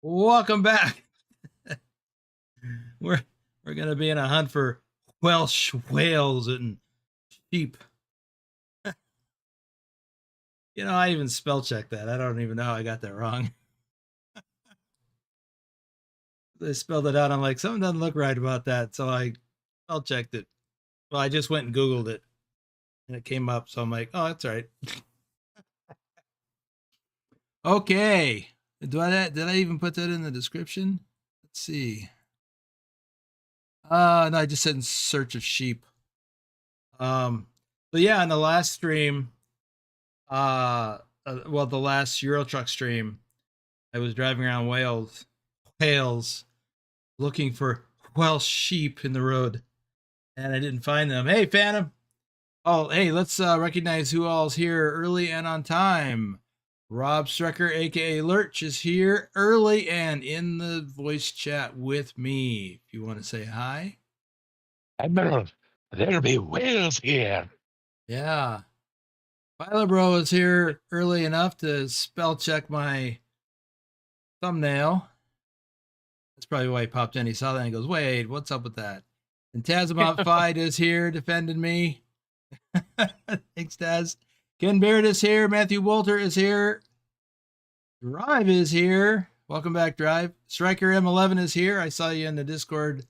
Welcome back. we're we're gonna be in a hunt for Welsh whales and sheep. I even spell checked that. I don't even know how I got that wrong. They spelled it out. I'm like, something doesn't look right about that. So I spell checked it. Well, I just went and Googled it and it came up. So I'm like, oh, that's right. Okay. Did I even put that in the description? Let's see. No, I just said in search of sheep. But yeah, in the last stream, well, the last Euro Truck stream, I was driving around Wales, looking for Welsh sheep in the road, and I didn't find them. Hey, Phantom. Oh, hey, let's recognize who all's here early and on time. Rob Strecker, aka Lurch, is here early and in the voice chat with me. If you want to say hi. Admiral, there'll be whales here. Yeah. Pilotbro is here early enough to spell check my thumbnail. That's probably why he popped in. He saw that and he goes, wait, what's up with that? And Tazamont Fight is here defending me. Thanks, Taz. Ken Baird is here. Matthew Walter is here. Drive is here. Welcome back, Drive. Striker M11 is here. I saw you in the Discord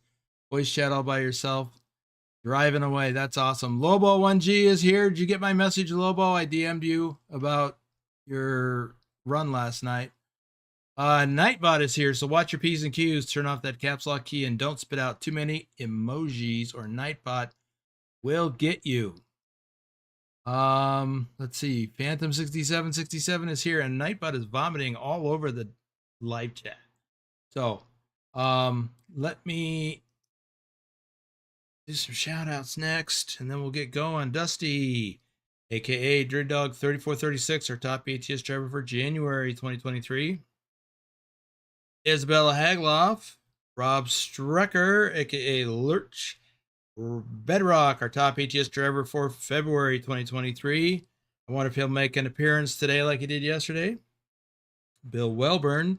voice chat all by yourself. Driving away. That's awesome. Lobo 1G is here. Did you get my message, Lobo? I DM'd you about your run last night. Nightbot is here, so watch your P's and Q's. Turn off that caps lock key and don't spit out too many emojis or Nightbot will get you. Let's see. Phantom 6767 is here, and Nightbot is vomiting all over the live chat. So, let me do some shout outs next, and then we'll get going. Dusty, aka Dog 3436, our top ATS driver for January 2023. Isabella Hagloff, Rob Strecker, aka Lurch, Bedrock, our top ATS driver for February 2023. I wonder if he'll make an appearance today like he did yesterday. Bill Welburn,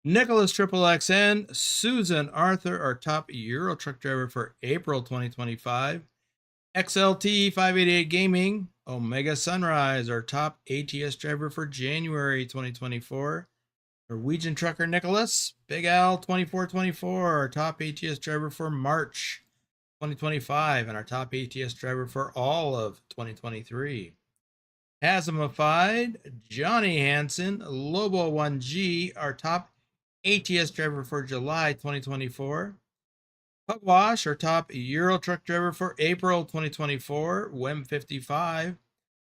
Nicholas Triple XN, Susan Arthur, our top Euro truck driver for April 2025. XLT 588 Gaming, Omega Sunrise, our top ATS driver for January 2024. Norwegian trucker Nicholas, Big Al 2424, our top ATS driver for March 2025, and our top ATS driver for all of 2023. Hasmified, Johnny Hansen, Lobo 1G, our top ATS driver for July 2024. Pugwash, our top Euro truck driver for April 2024. Wem55,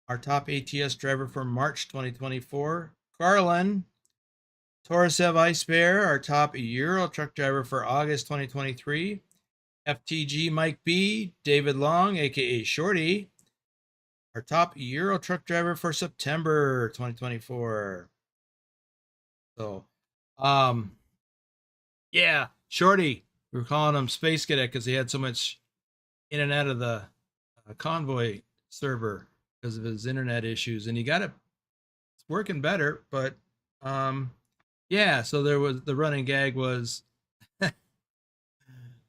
our top ATS driver for March 2024. Garland, Torasev Ice Bear, our top Euro truck driver for August 2023. FTG Mike B, David Long, aka Shorty, our top Euro truck driver for September 2024. So, yeah, Shorty, we were calling him Space Cadet because he had so much in and out of the Convoy server because of his internet issues, and he got it. It's working better, but yeah. So there was the running gag was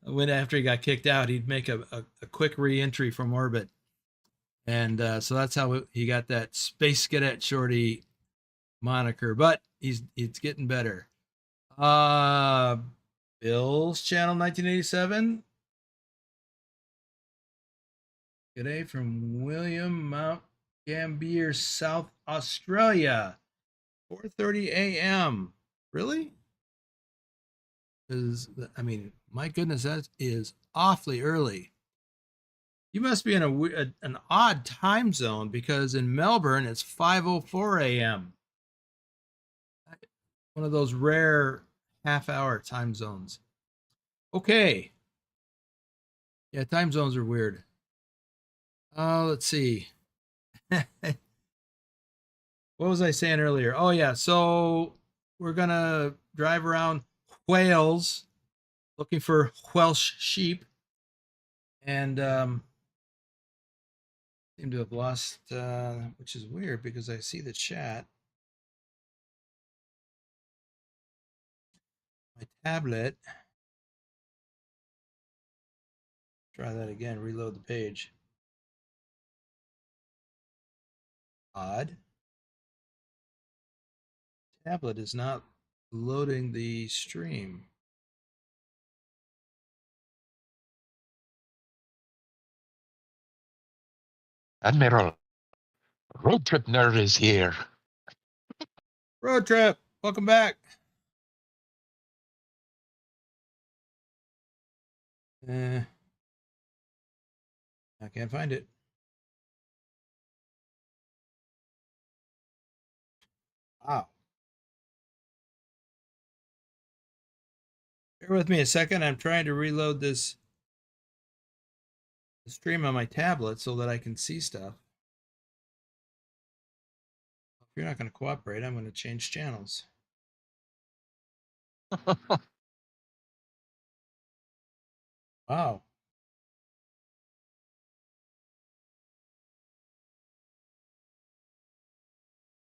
when after he got kicked out, he'd make a quick re-entry from orbit, and so that's how he got that Space Cadet Shorty moniker. But it's getting better. Bill's channel 1987. G'day from William Mount Gambier, South Australia. 4:30 a.m. Really? I mean, my goodness, that is awfully early. You must be in an odd time zone because in Melbourne it's 5:04 a.m. One of those rare half-hour time zones. Okay. Yeah, time zones are weird. Let's see. What was I saying earlier? Oh yeah, so we're gonna drive around Wales looking for Welsh sheep, and seem to have lost, which is weird because I see the chat. my tablet. Try that again, reload the page. Odd. Tablet is not loading the stream. Admiral, road trip nerd is here. Road trip, welcome back. I can't find it. Wow. Bear with me a second. I'm trying to reload this stream on my tablet so that I can see stuff. If you're not going to cooperate, I'm going to change channels. Wow.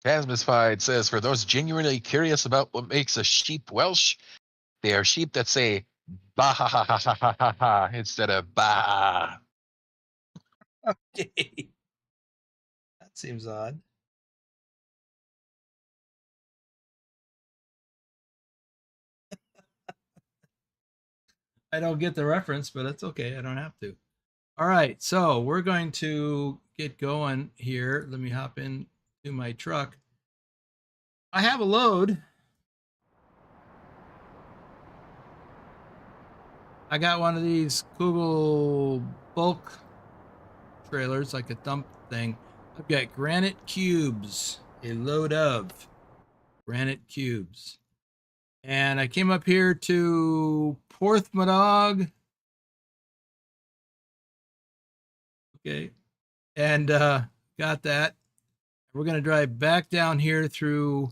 Tasmisfied says, for those genuinely curious about what makes a sheep Welsh, they are sheep that say bah ha ha ha ha ha ha ha instead of bah. Okay. That seems odd. I don't get the reference, but it's okay. I don't have to. All right, so we're going to get going here. Let me hop in to my truck. I have a load. I got one of these Kugel bulk trailers, like a dump thing. I've got granite cubes, a load of granite cubes. And I came up here to Porthmadog. Okay. And got that. We're going to drive back down here through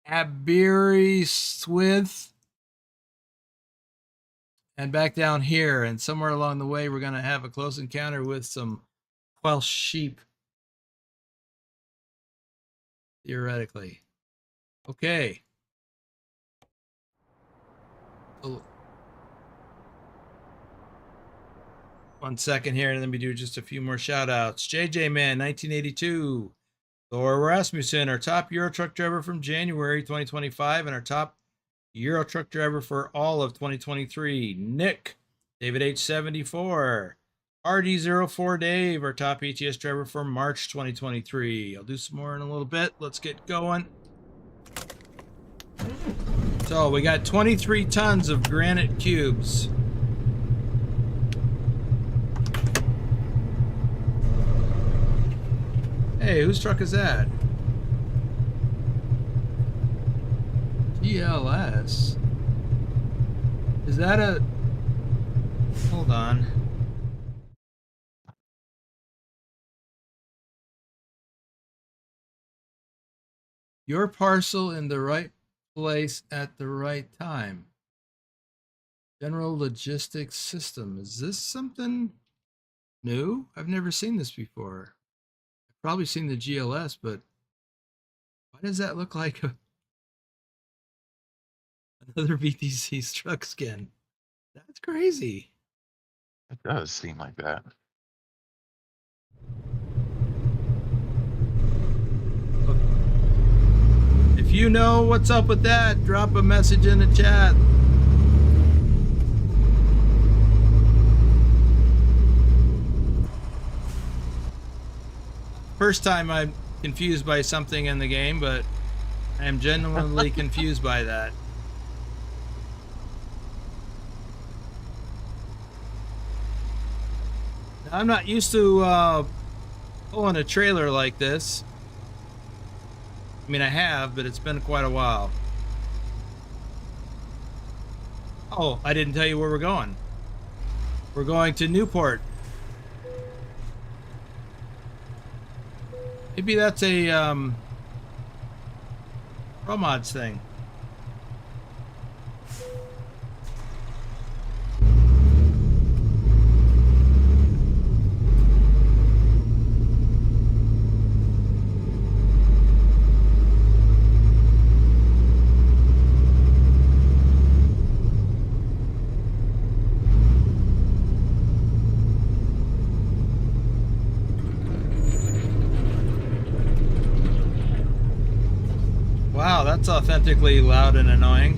Aberystwyth and back down here. And somewhere along the way, we're going to have a close encounter with some Welsh sheep. Theoretically. Okay. Oh. 1 second here, and let me do just a few more shout outs. JJ Man, 1982. Thor Rasmussen, our top Euro truck driver from January 2025, and our top Euro truck driver for all of 2023. Nick, David H74. RD04 Dave, our top ATS driver for March 2023. I'll do some more in a little bit. Let's get going. So we got 23 tons of granite cubes. Hey, whose truck is that? GLS. Is that a... Hold on. Your parcel in the right place at the right time. General logistics system. Is this something new? I've never seen this before. I've probably seen the GLS, but why does that look like another BTC's truck skin? That's crazy. It does seem like that. If you know what's up with that, drop a message in the chat. First time I'm confused by something in the game, but I am genuinely confused by that. I'm not used to pulling a trailer like this. I mean, I have, but it's been quite a while. Oh, I didn't tell you where we're going. We're going to Newport. Maybe that's a ProMods thing. Wow, that's authentically loud and annoying.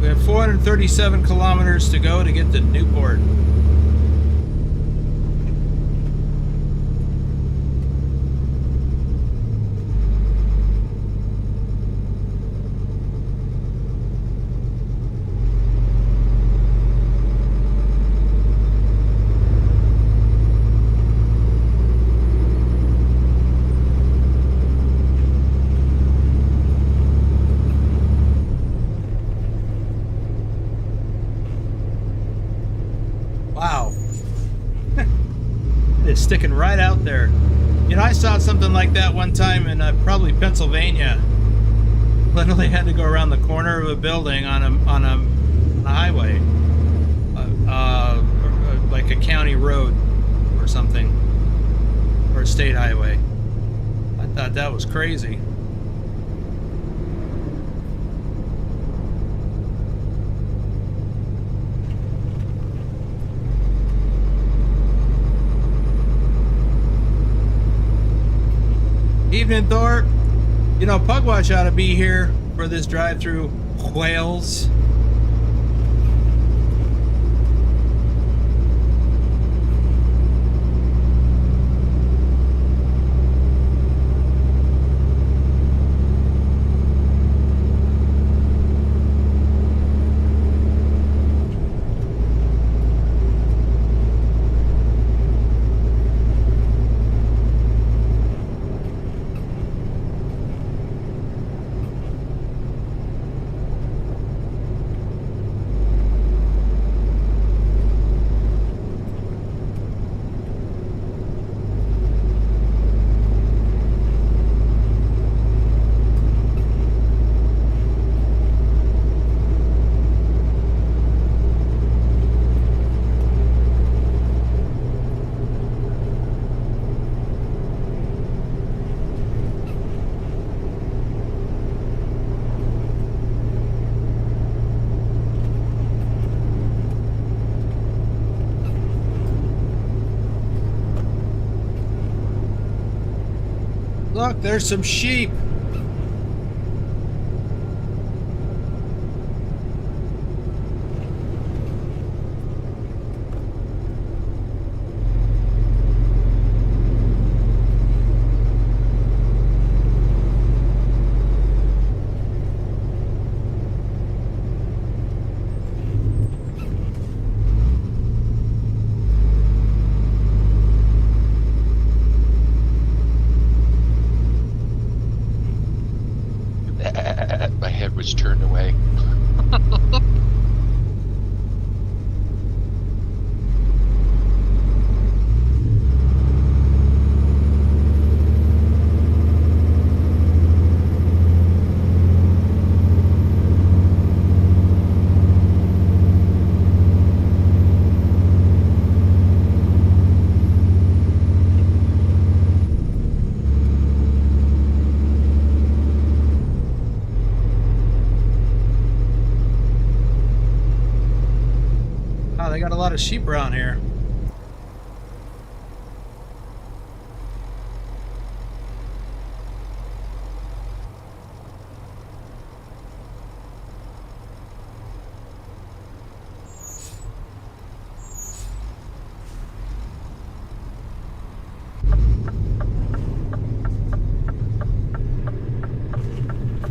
We have 437 kilometers to go to get to Newport. Wow. It's sticking right out there. You know, I saw something like that one time in probably Pennsylvania. Literally had to go around the corner of a building on a highway, like a county road or something, or a state highway. I thought that was crazy. Evening, Thor. You know, Pugwash ought to be here for this drive through Wales. Look, there's some sheep. My head was turned away. Wow, they got a lot of sheep around here.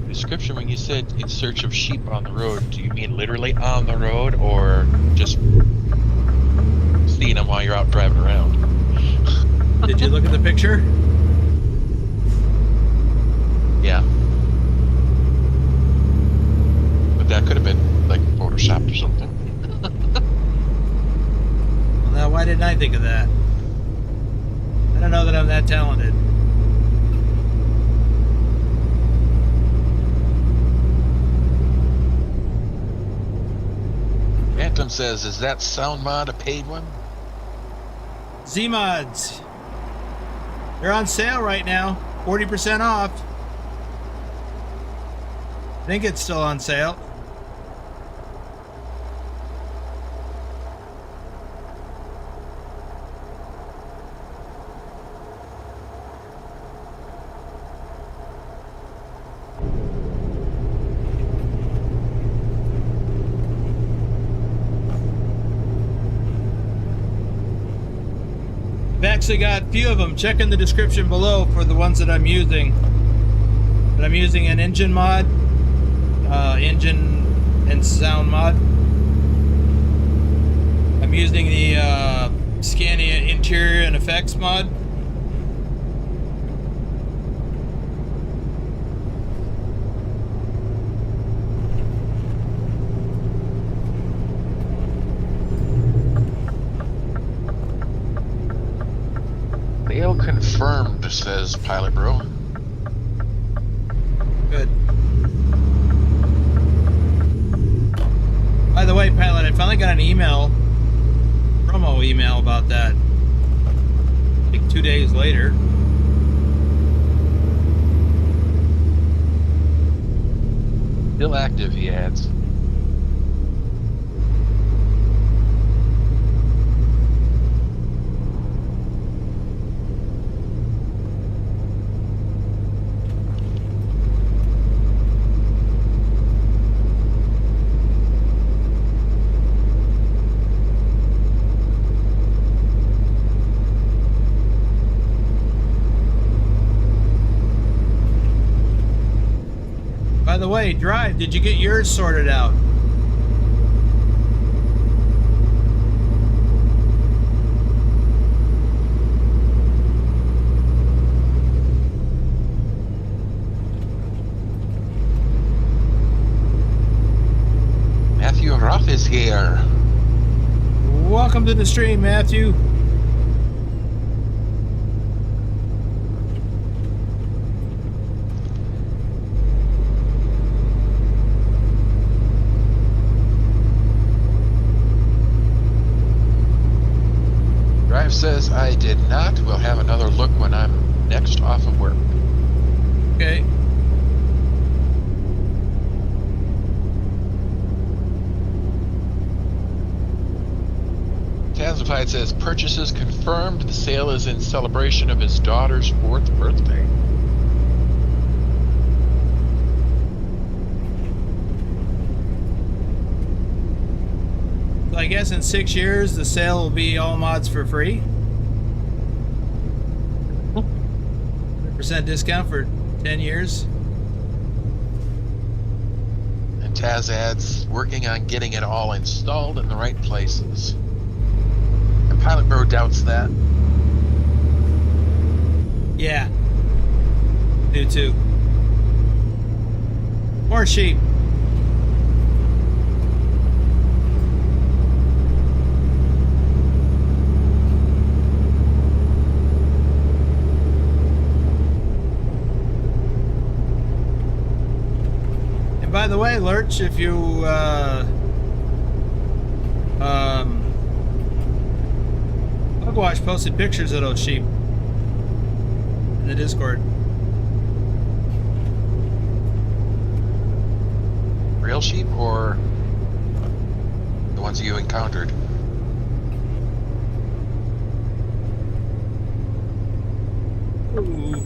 Description, when you said in search of sheep on the road, do you mean literally on the road or just seeing them while you're out driving around? Did you look at the picture? Yeah. But that could have been like photoshopped or something. Well, now why didn't I think of that? I don't know that I'm that talented. Phantom says, is that sound mod a paid one? Zeemods. They're on sale right now. 40% off. think it's still on sale. I've actually got a few of them. Check in the description below for the ones that I'm using. But I'm using an engine mod, engine and sound mod. I'm using the Scania interior and effects mod. Sale confirmed, says Pilotbro. Good. By the way, Pilot, I finally got an email, promo email about that. Like 2 days later. Still active, he adds. By the way, Drive, did you get yours sorted out? Matthew Roth is here. Welcome to the stream, Matthew. Drive says I did not. We'll have another look when I'm next off of work. Okay. Tazified says purchases confirmed. The sale is in celebration of his daughter's 4th birthday. So I guess in 6 years the sale will be all mods for free. 100% discount for 10 years. And Taz adds, working on getting it all installed in the right places. And Pilotbro doubts that. Yeah. Do too. More sheep. And by the way, Lurch, if you Bugwash posted pictures of those sheep in the Discord. Real sheep or the ones you encountered? Ooh.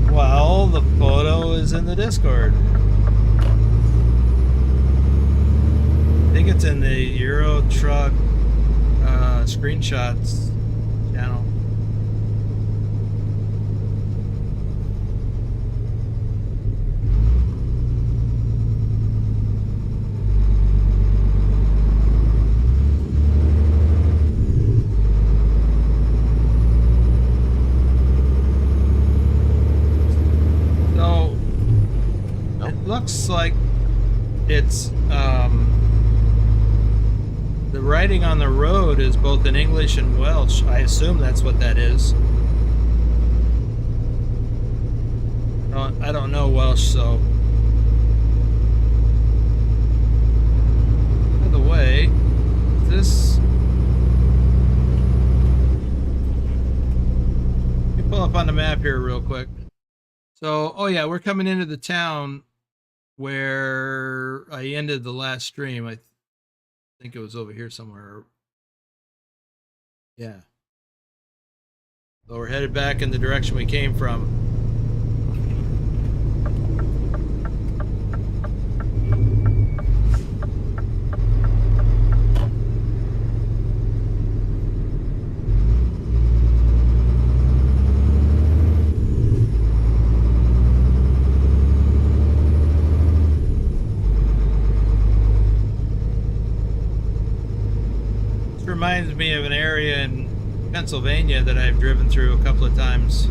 Well, the photo is in the Discord. I think it's in the Euro Truck screenshots channel. Looks like it's the writing on the road is both in English and Welsh. I assume that's what that is. I don't know Welsh, so. By the way, this. Let me pull up on the map here real quick. So, oh yeah, we're coming into the town where I ended the last stream. I think it was over here somewhere. Yeah. So we're headed back in the direction we came from. Reminds me of an area in Pennsylvania that I've driven through a couple of times.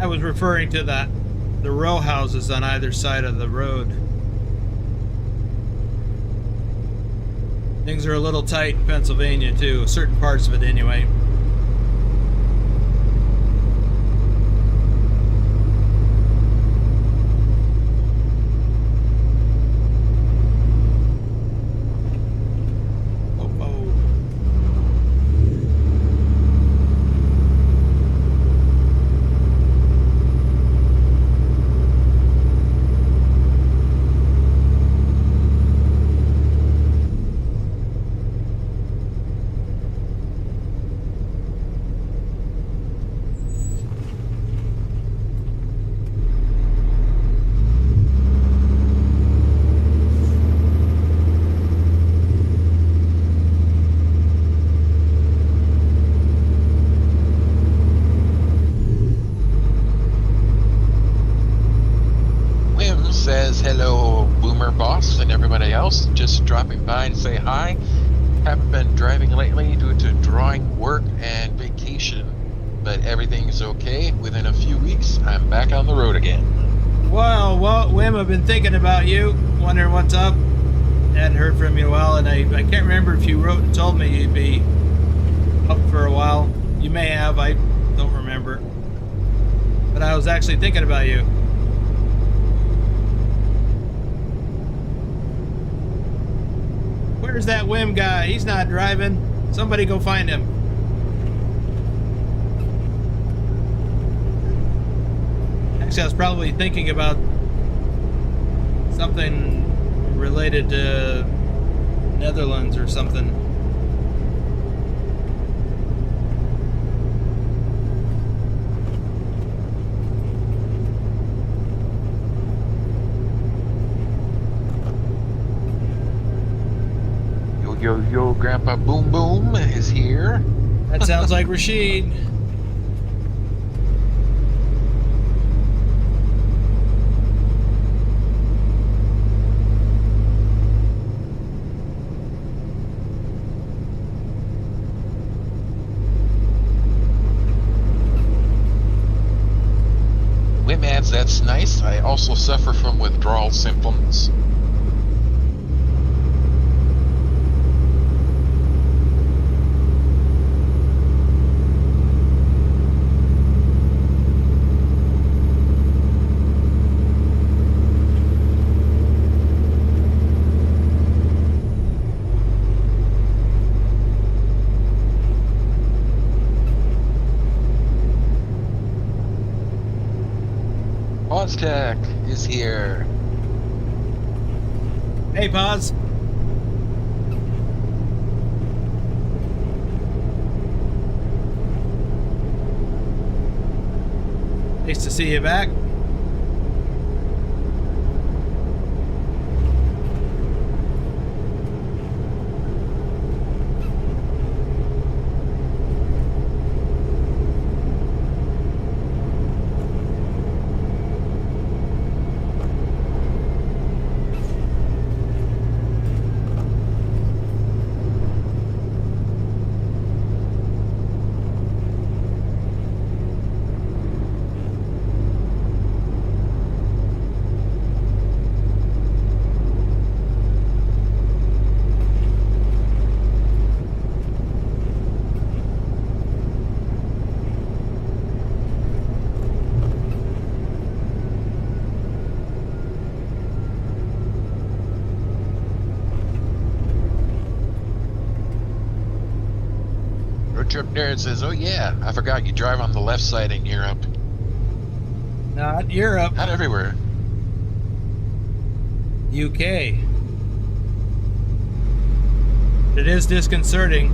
I was referring to the row houses on either side of the road. Things are a little tight in Pennsylvania too, certain parts of it anyway. Says hello, Boomer Boss, and everybody else. Just dropping by to say hi. Haven't been driving lately due to drawing work and vacation, but everything's okay. Within a few weeks, I'm back on the road again. Well, Wim, I've been thinking about you, wondering what's up. Hadn't heard from you in a while, and I can't remember if you wrote and told me you'd be up for a while. You may have, I don't remember. But I was actually thinking about you. Where's that Wim guy? He's not driving. Somebody go find him. Actually, I was probably thinking about something related to Netherlands or something. Yo, Grandpa Boom Boom is here. That sounds like Rashid. Wim adds, that's nice. I also suffer from withdrawal symptoms. Tech is here. Hey, Paz. Nice to see you back. trip there and says, "Oh yeah, I forgot you drive on the left side in Europe." Not Europe. Not everywhere. UK. It is disconcerting.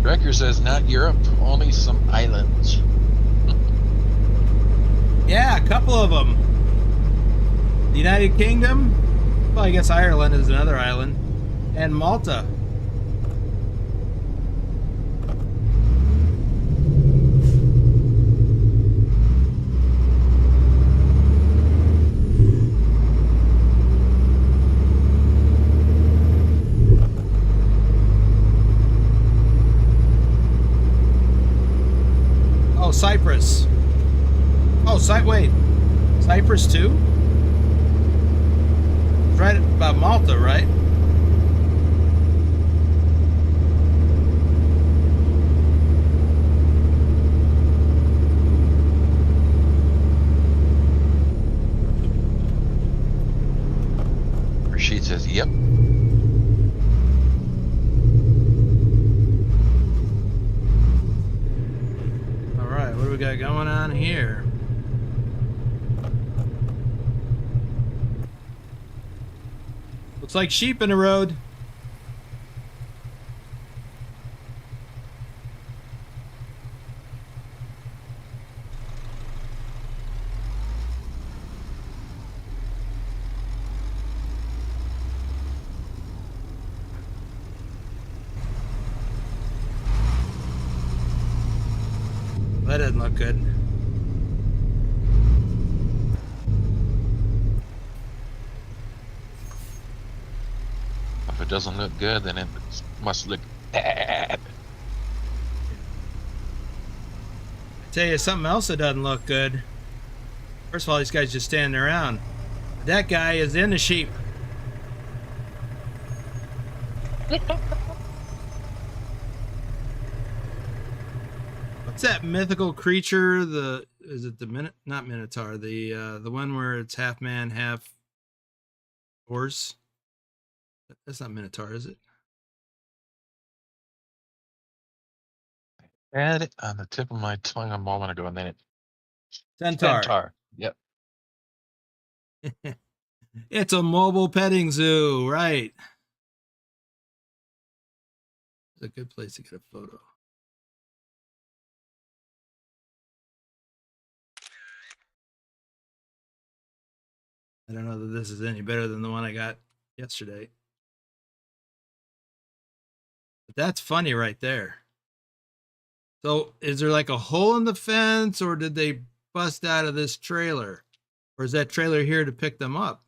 Wrecker says, "Not Europe, only some islands." Yeah, a couple of them. The United Kingdom. Well, I guess Ireland is another island. And Malta. Oh, Cyprus. Oh, wait. Cyprus too? Right about Malta, right? Rashid says, "Yep." All right, what do we got going on here? Looks like sheep in the road. That doesn't look good. If it doesn't look good, then it must look bad. Tell you something else that doesn't look good. First of all, these guys just standing around. That guy is in the sheep. What's that mythical creature? Is it not Minotaur? The one where it's half man, half horse. That's not Minotaur, is it? Had it on the tip of my tongue a moment ago, and then it. Centaur. Centaur. Yep. It's a mobile petting zoo, right? It's a good place to get a photo. I don't know that this is any better than the one I got yesterday. But that's funny right there. So is there like a hole in the fence, or did they bust out of this trailer? Or is that trailer here to pick them up?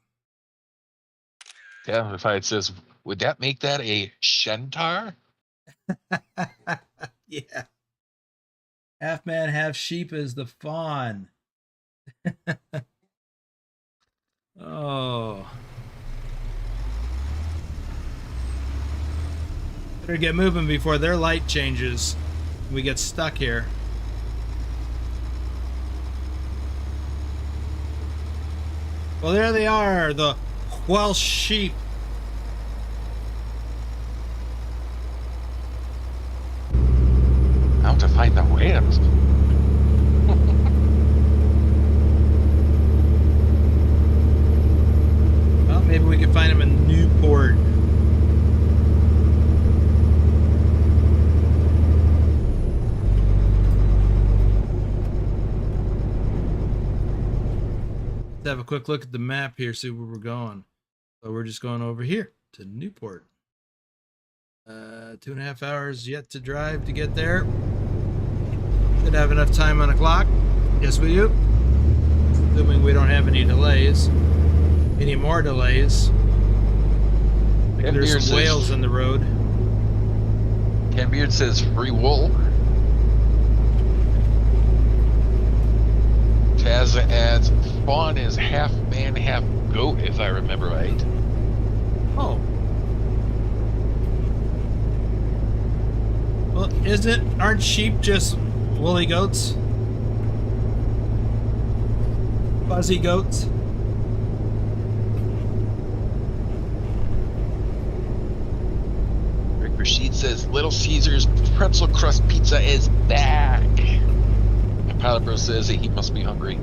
Yeah, if it says, would that make that a Centaur? Yeah. Half man, half sheep is the fawn. Oh. Better get moving before their light changes. We get stuck here. Well, there they are, the Welsh sheep. How to find the whales? Well, maybe we can find them in Newport. Let's have a quick look at the map here, see where we're going. So we're just going over here to Newport. 2.5 hours yet to drive to get there. Should have enough time on the clock. Yes, we do. Assuming we don't have any delays. Any more delays. Like there's some whales in the road. Ken Beard says free wool. Taz adds fawn is half man, half goat, if I remember right. Oh. Well, aren't sheep just woolly goats? Fuzzy goats. Rick Rashid says Little Caesars pretzel crust pizza is back. And Pilotbro says that he must be hungry.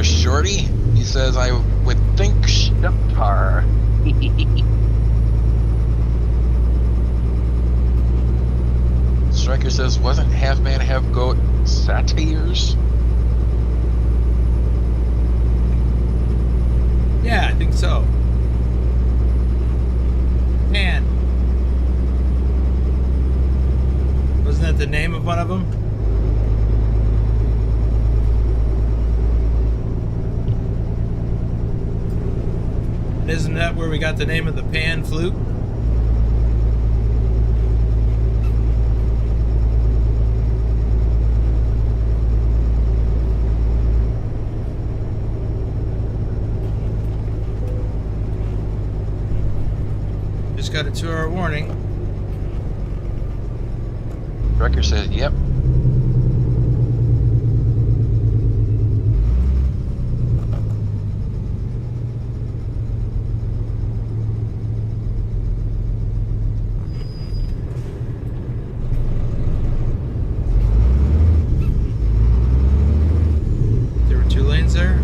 Shorty, he says, I would think Sheptar. Striker says, wasn't half man, half goat satires? Yeah, I think so. Man. Wasn't that the name of one of them? Isn't that where we got the name of the pan flute? Just got a 2-hour warning. Wrecker says, yep. There.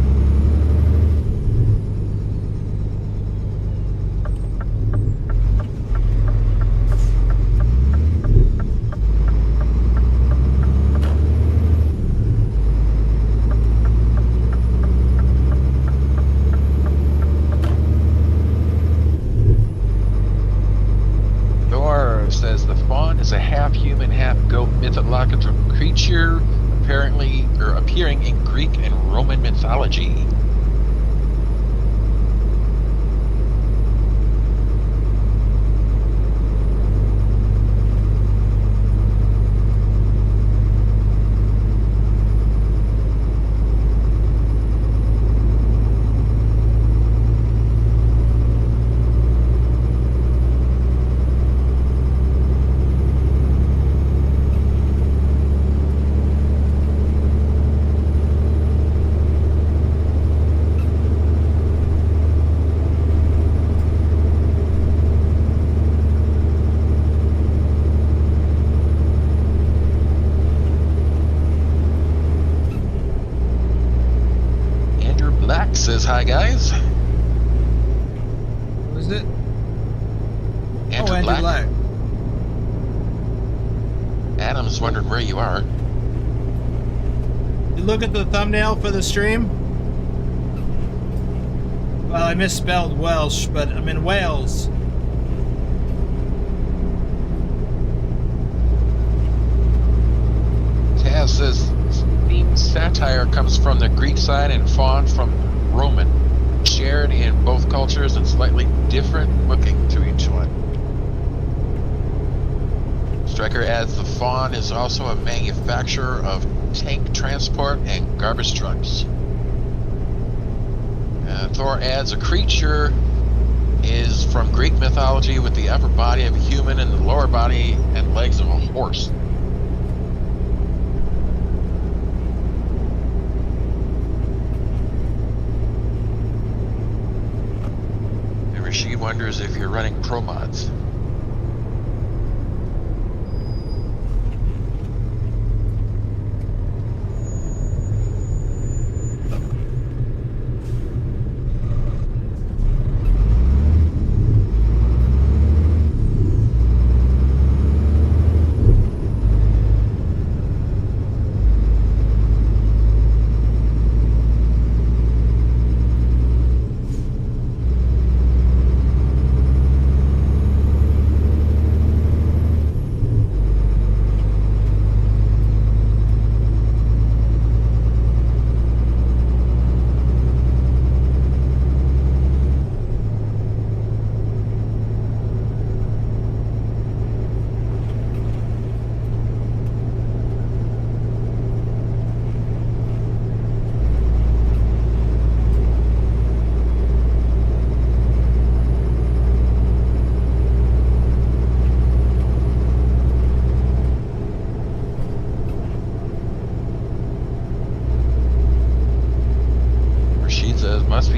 Thor says the fawn is a half human, half goat mythological creature, apparently or appearing in Greek and Roman mythology. Says hi guys. Who is it? Andrew Andrew Black. Adam's wondering where you are. You look at the thumbnail for the stream? Well, I misspelled Welsh, but I'm in Wales. Taz says theme satire comes from the Greek side and fawn from Roman, shared in both cultures and slightly different looking to each one. Striker adds the fawn is also a manufacturer of tank transport and garbage trucks. Thor adds a creature is from Greek mythology with the upper body of a human and the lower body and legs of a horse. She wonders if you're running ProMods.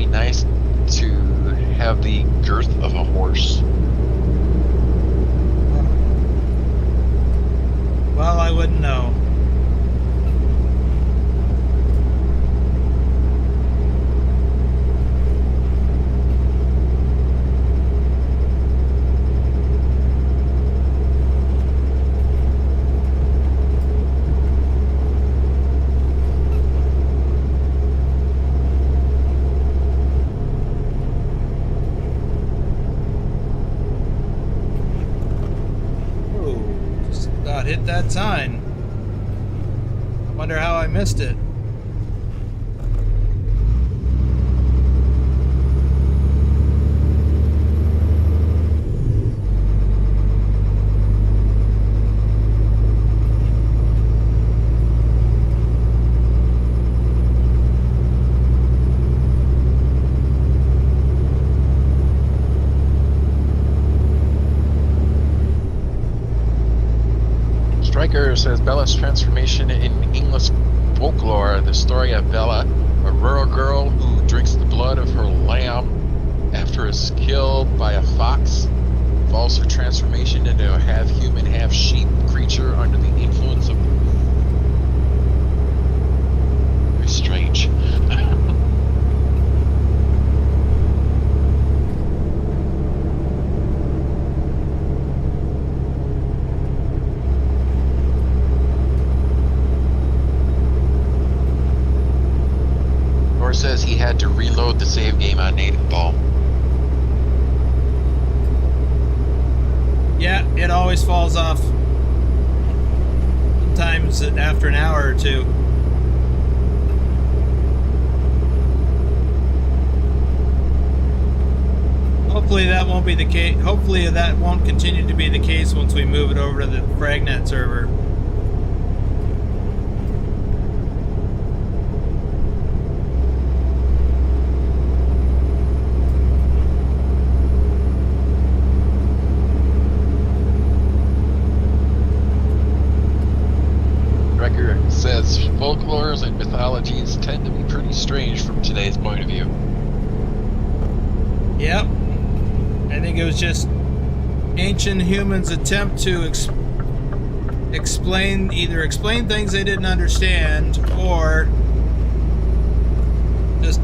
be nice to have the girth of a horse. Well, I wouldn't know. Hit that sign. I wonder how I missed it. Striker says Bella's transformation in English folklore, the story of Bella, a rural girl who drinks the blood of her lamb after it's killed by a fox, falls her transformation into a half-human, half-sheep creature under the influence of... Very strange. Says he had to reload the save game on native ball. Yeah, it always falls off. Sometimes after an hour or two. Hopefully that won't be the case. Hopefully that won't continue to be the case once we move it over to the Fragnet server. Says folklores and mythologies tend to be pretty strange from today's point of view. Yep. I think it was just ancient humans' attempt to explain things they didn't understand or just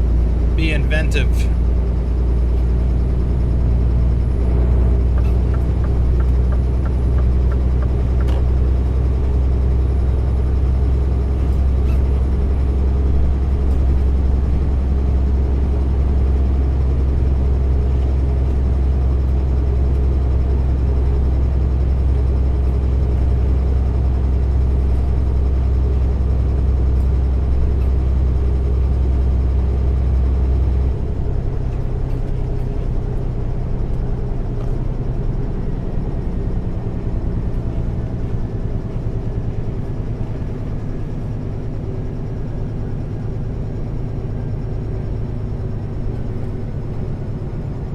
be inventive.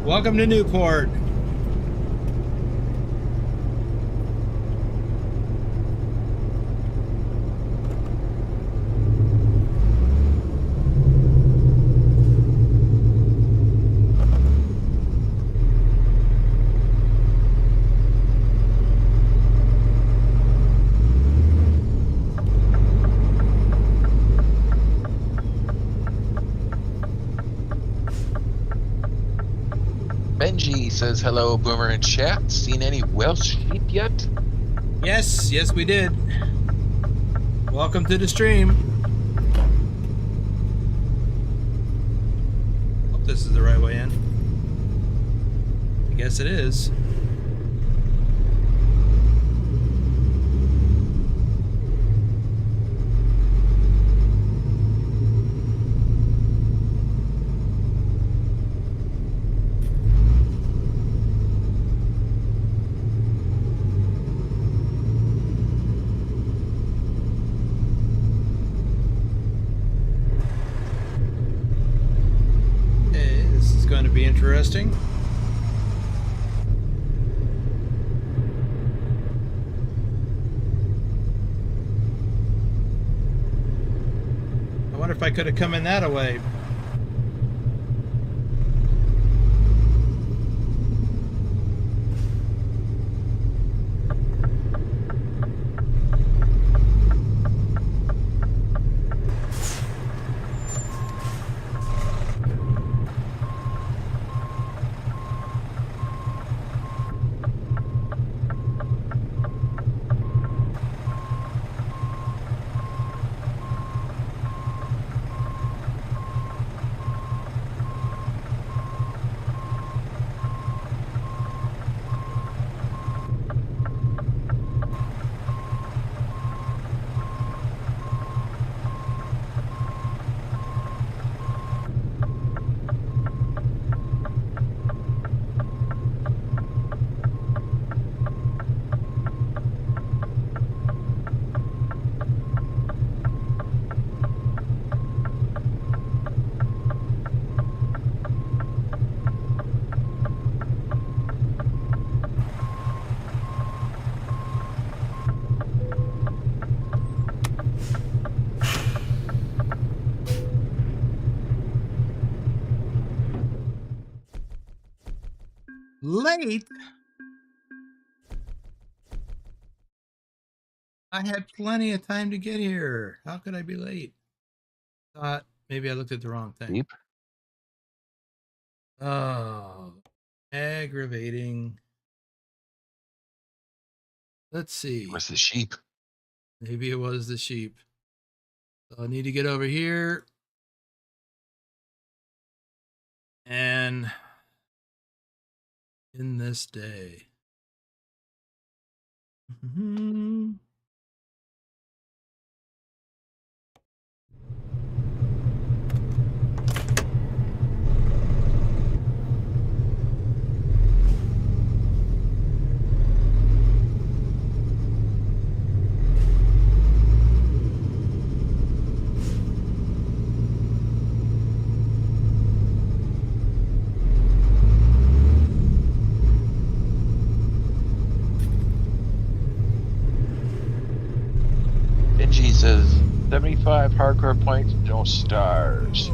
Welcome to Newport. Benji says hello, Boomer in chat. Seen any Welsh sheep yet? Yes, we did. Welcome to the stream. Hope this is the right way in. I guess it is. Be interesting. I wonder if I could have come in that way. Late? I had plenty of time to get here. How could I be late? Thought maybe I looked at the wrong thing. Sheep? Oh, aggravating. Let's see. Where's the sheep? Maybe it was the sheep. So I need to get over here. And in this day. Benji says 75 hardcore points, no stars.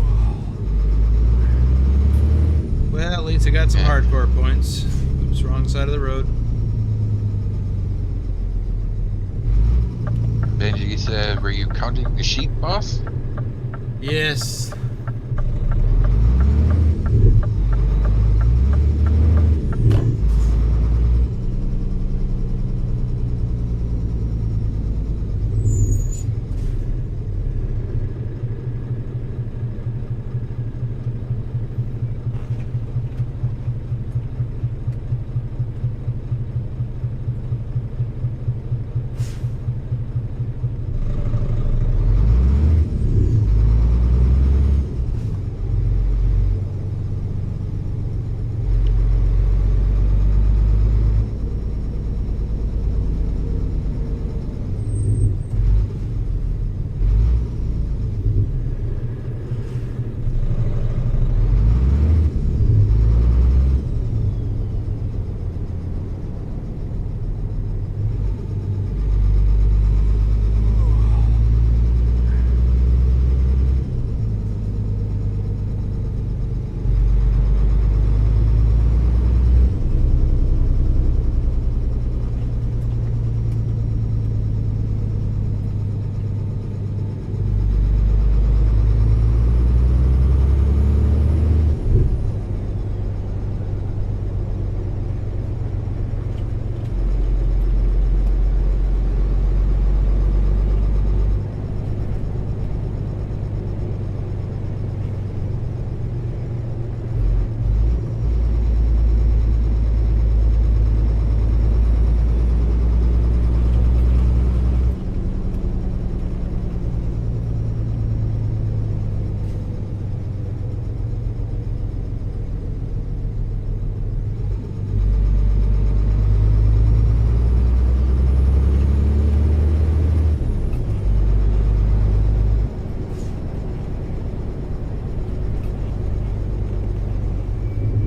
Well, at least I got some hardcore points. Oops, wrong side of the road. Benji said, were you counting the sheep, boss? Yes.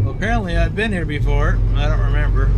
Apparently I've been here before. I don't remember.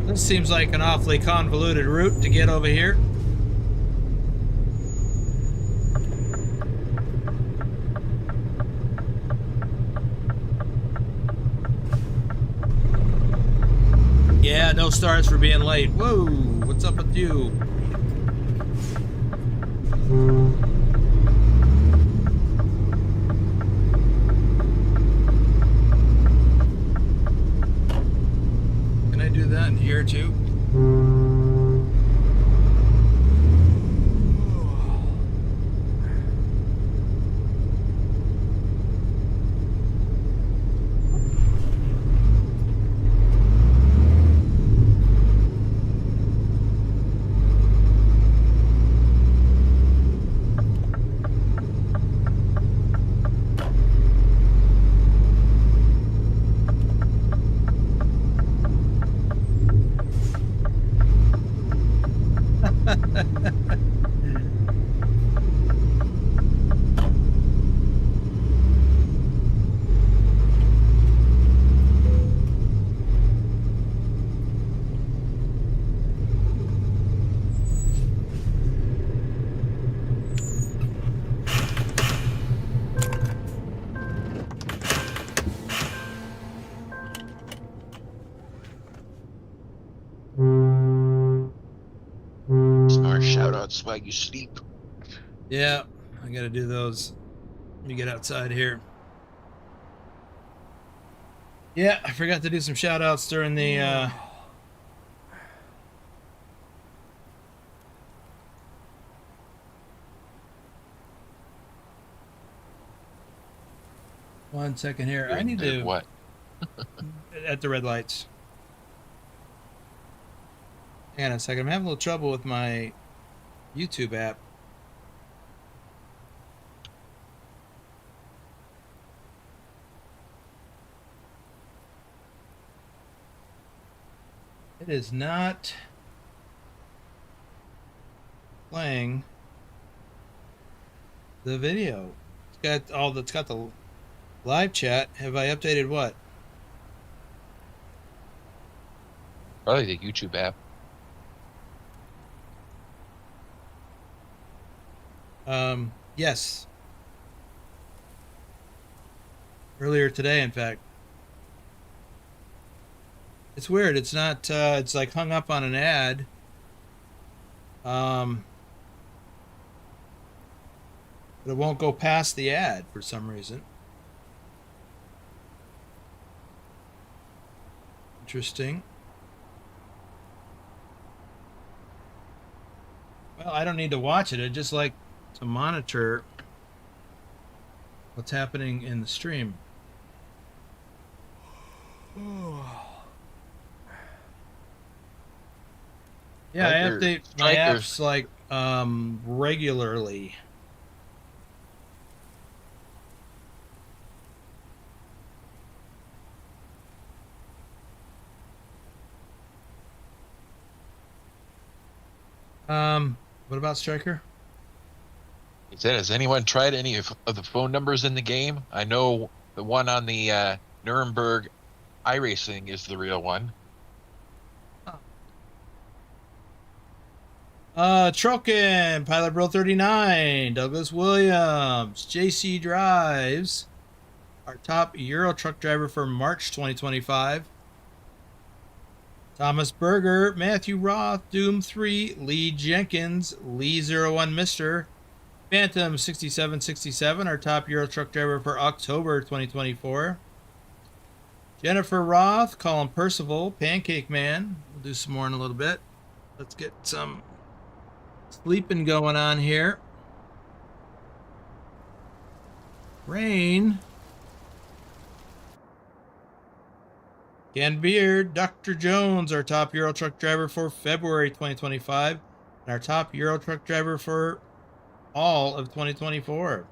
This seems like an awfully convoluted route to get over here. Yeah, no stars for being late. Whoa, what's up with you? Can I do that in here too? ProMods while you sleep. Yeah, I got to do those. Let me get outside here. Yeah, I forgot to do some shout outs during the one second here. I need Did to what? at the red lights. Hang on a second. I'm having a little trouble with my YouTube app. It is not playing the video. It's got the live chat. Have I updated what? Probably the YouTube app. Yes. Earlier today, in fact. It's weird. It's not it's like hung up on an ad. But it won't go past the ad for some reason. Interesting. Well, I don't need to watch it. I just like to monitor what's happening in the stream. Yeah, I update my apps like regularly. What about Striker? He said, has anyone tried any of the phone numbers in the game? I know the one on the Nuremberg iRacing is the real one. Truckin, Pilotbro 39, Douglas Williams, JC Drives, our top Euro truck driver for March 2025. Thomas Berger, Matthew Roth, Doom 3, Lee Jenkins, Lee01 Mister, Phantom 6767, our top Euro truck driver for October 2024. Jennifer Roth, Colin Percival, Pancake Man. We'll do some more in a little bit. Let's get some sleeping going on here. Rain. Ken Beard, Dr. Jones, our top Euro truck driver for February 2025, and our top Euro truck driver for all of 2024.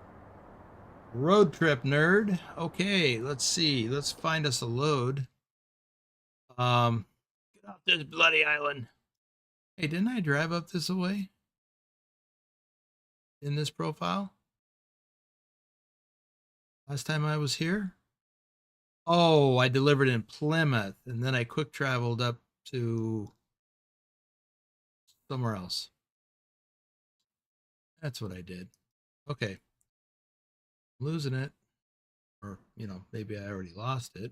Road trip nerd. Okay, let's see. Let's find us a load. Get off this bloody island. Hey, didn't I drive up this way? In this profile? Last time I was here? Oh, I delivered in Plymouth, and then I quick traveled up to somewhere else. That's what I did. Okay. I'm losing it. Or, maybe I already lost it.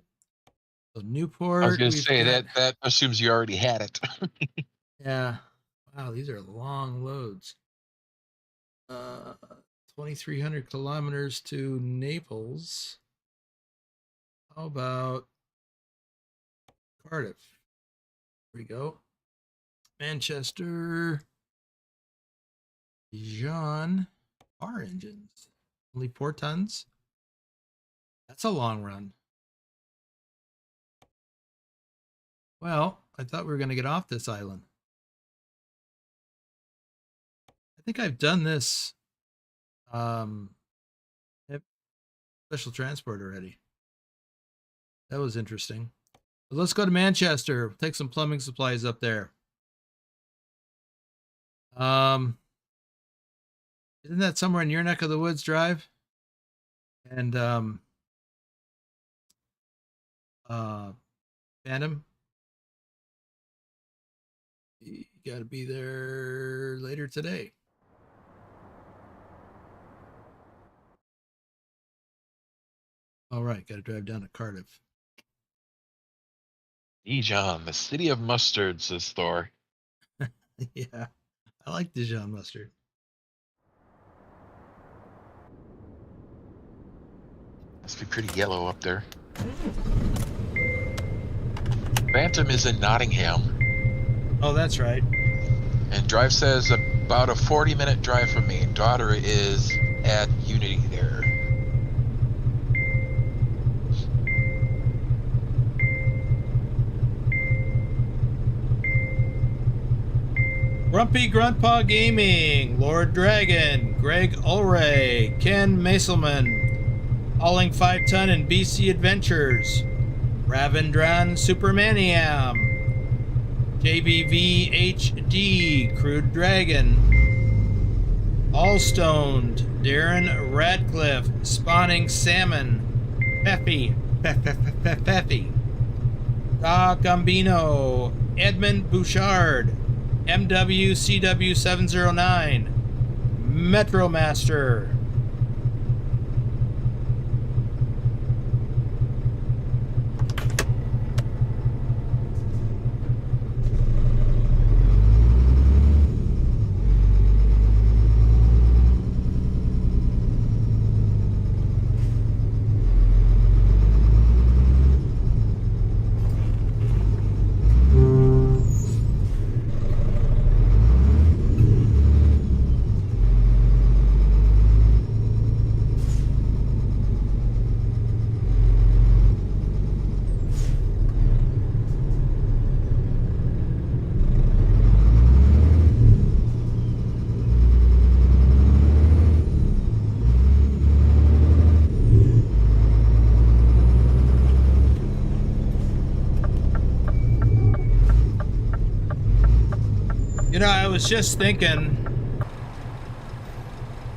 So Newport. I was going to say that assumes you already had it. Yeah. Wow, these are long loads. 2,300 kilometers to Naples. How about Cardiff? Here we go. Manchester. Dijon. Car engines. Only 4 tons. That's a long run. Well, I thought we were going to get off this island. I think I've done this special transport already. That was interesting. But let's go to Manchester. Take some plumbing supplies up there. Isn't that somewhere in your neck of the woods, Drive? And Phantom? You got to be there later today. All right, got to drive down to Cardiff. Dijon, the city of mustard, says Thor. Yeah, I like Dijon mustard. Must be pretty yellow up there. Phantom is in Nottingham. Oh, that's right. And Drive says about a 40-minute drive from me. Daughter is at Unity there. Grumpy Gruntpaw Gaming, Lord Dragon, Greg Ulray, Ken Maselman, Hauling 5-Ton and BC Adventures, Ravendran Supermaniam, JBVHD, Crude Dragon, Allstoned, Darren Radcliffe, Spawning Salmon, Peffy, Da Gambino, Edmund Bouchard, MWCW709, Metromaster. You know, I was just thinking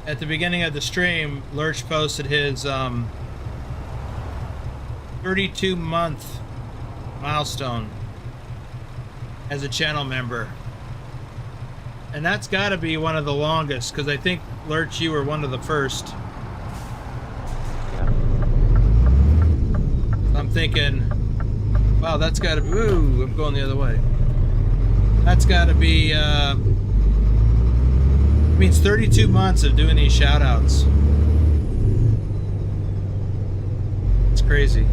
at the beginning of the stream, Lurch posted his 32-month milestone as a channel member. And that's got to be one of the longest, because I think, Lurch, you were one of the first. Yeah. I'm thinking, wow, that's got to be... Ooh, I'm going the other way. That's got to be, it means 32 months of doing these shout-outs. It's crazy.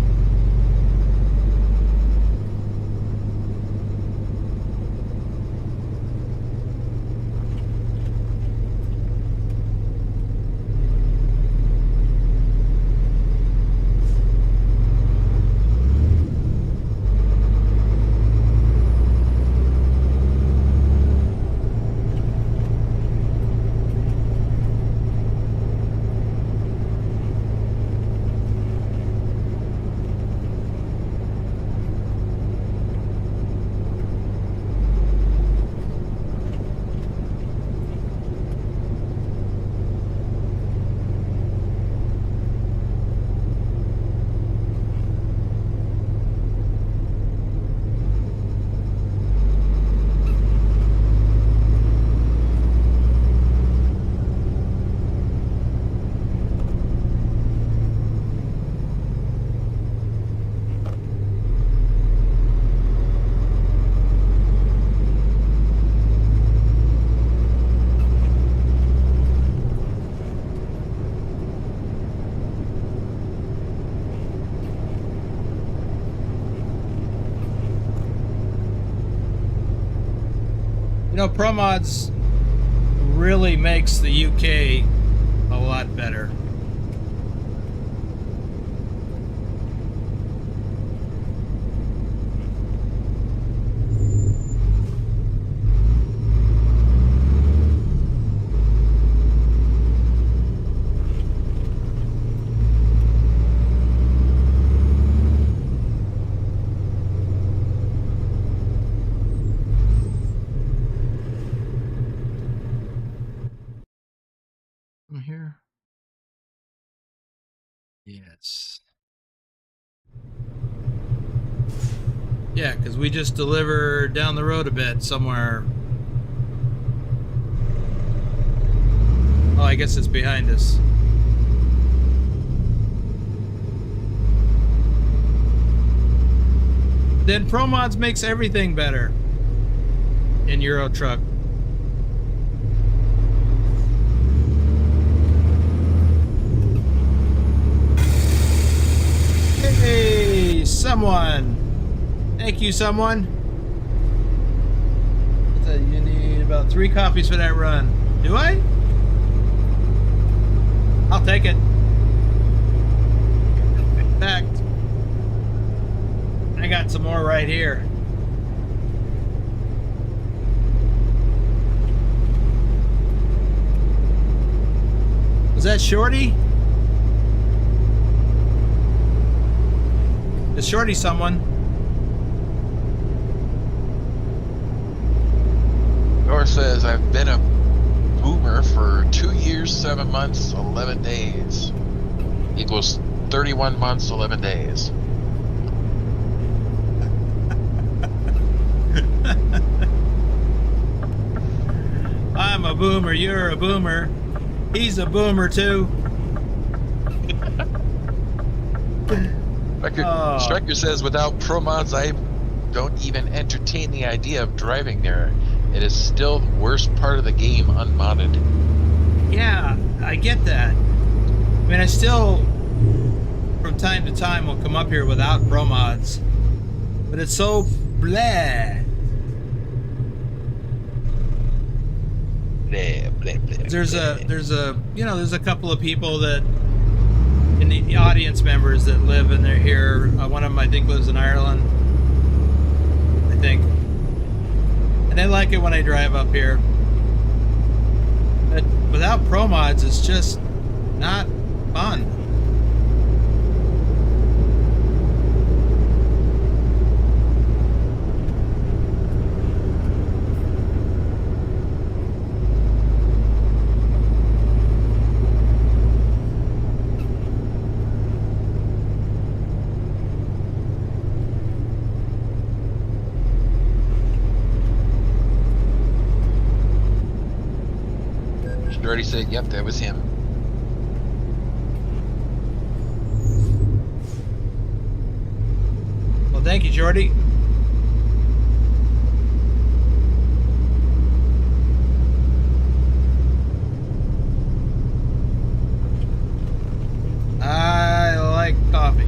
You know, ProMods really makes the UK a lot better. I'm here. Yes. Yeah, because we just delivered down the road a bit somewhere. Oh, I guess it's behind us. Then ProMods makes everything better in Euro Truck. someone. Thank you, someone. So you need about 3 coffees for that run. Do I? I'll take it. In fact, I got some more right here. Was that Shorty? Is Shorty someone? Or says, I've been a boomer for 2 years, 7 months, 11 days. Equals 31 months, 11 days. I'm a boomer, you're a boomer. He's a boomer too. Striker says, without ProMods, I don't even entertain the idea of driving there. It is still the worst part of the game unmodded. Yeah, I get that. I mean, I still, from time to time, will come up here without ProMods. But it's so blah. Blah, blah, blah, There's a couple of people that in the audience members that live and they're here. One of them I think lives in Ireland. I think, and they like it when I drive up here. But without ProMods, it's just not fun. Already said, yep, that was him. Well, thank you, Jordy. I like coffee.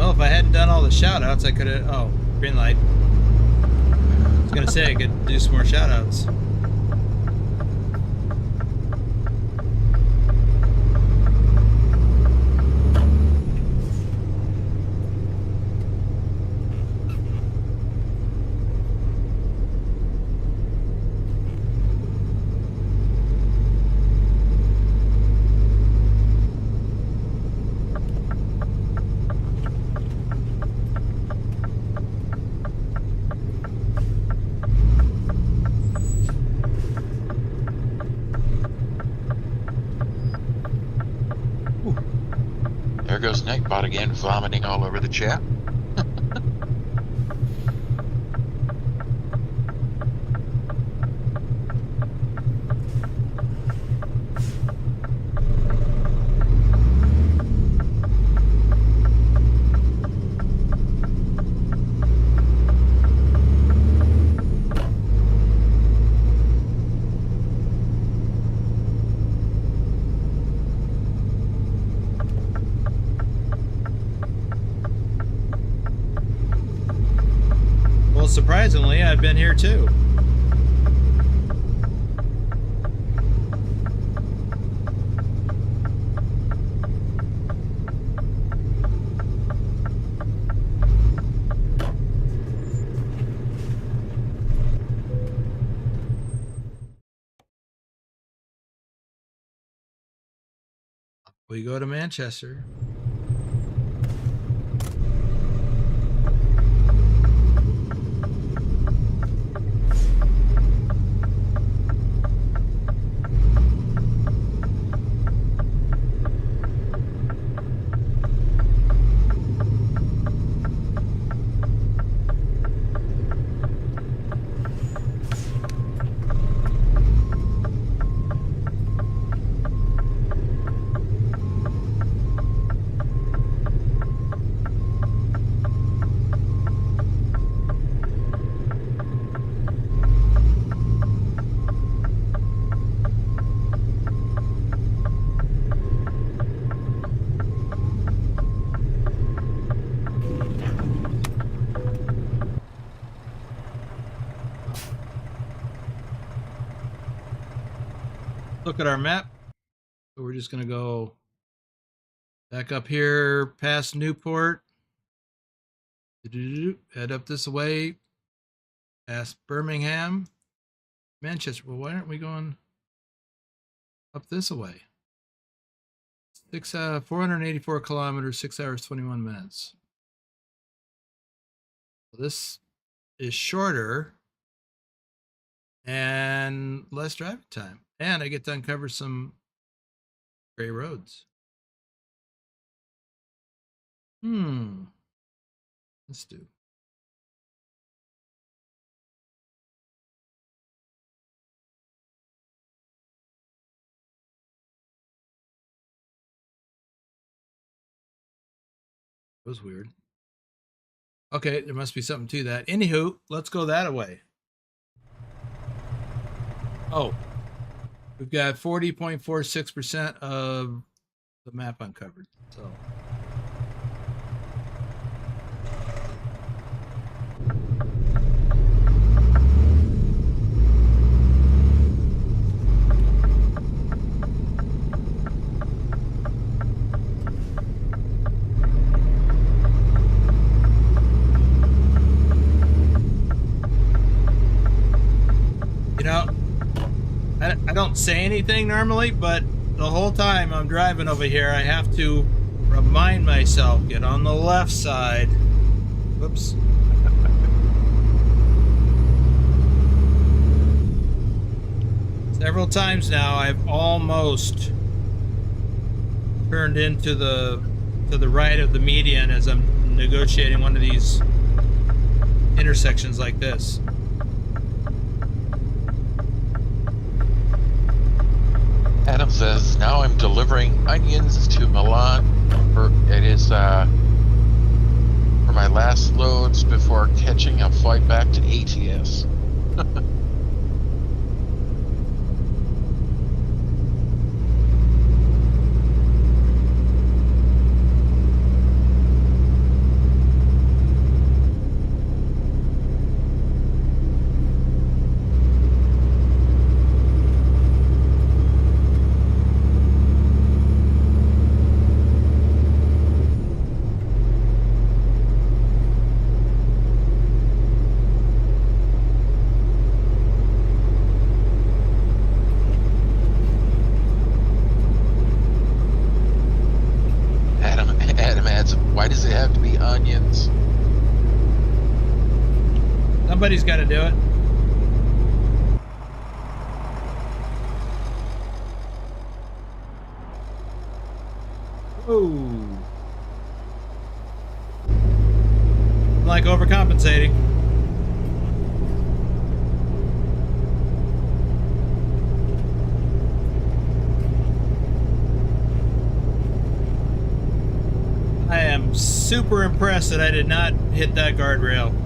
If I hadn't done all the shout outs, I could have. Oh, green light. I was gonna say I could do some more shout outs. There goes Nightbot again, vomiting all over the chat. Well, surprisingly, I've been here too. We go to Manchester. look at our map. So we're just going to go back up here past Newport. Head up this way. Past Birmingham. Manchester. Well, why aren't we going up this way? 484 kilometers, 6 hours, 21 minutes. This is shorter and less driving time. And I get to uncover some gray roads. Let's do. That was weird. Okay, there must be something to that. Anywho, let's go that way. Oh, we've got 40.46% of the map uncovered. So. You know, I don't say anything normally, but the whole time I'm driving over here, I have to remind myself, get on the left side. Whoops. Several times now, I've almost turned into the right of the median as I'm negotiating one of these intersections like this. Adam says, now I'm delivering onions to Milan. It is for my last loads before catching a flight back to ATS. Why does it have to be onions? Somebody's got to do it. Oh. I'm like overcompensating. I am super impressed that I did not hit that guardrail.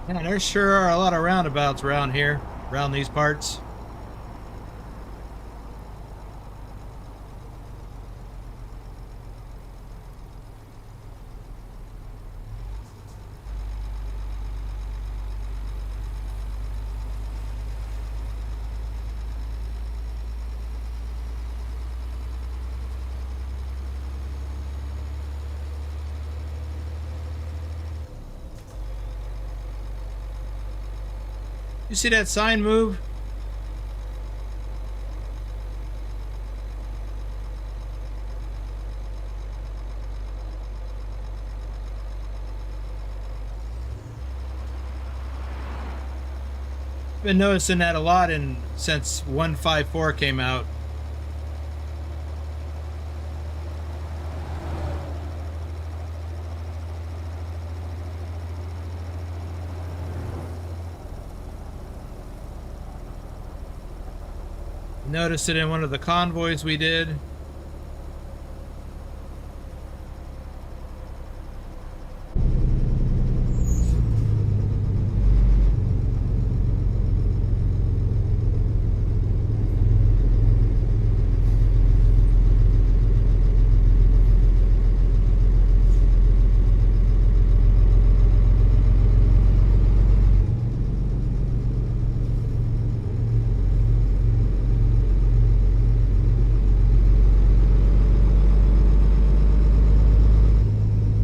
Yeah, there sure are a lot of roundabouts around here, around these parts. You see that sign move? Been noticing that a lot since 154 came out. Noticed it in one of the convoys we did.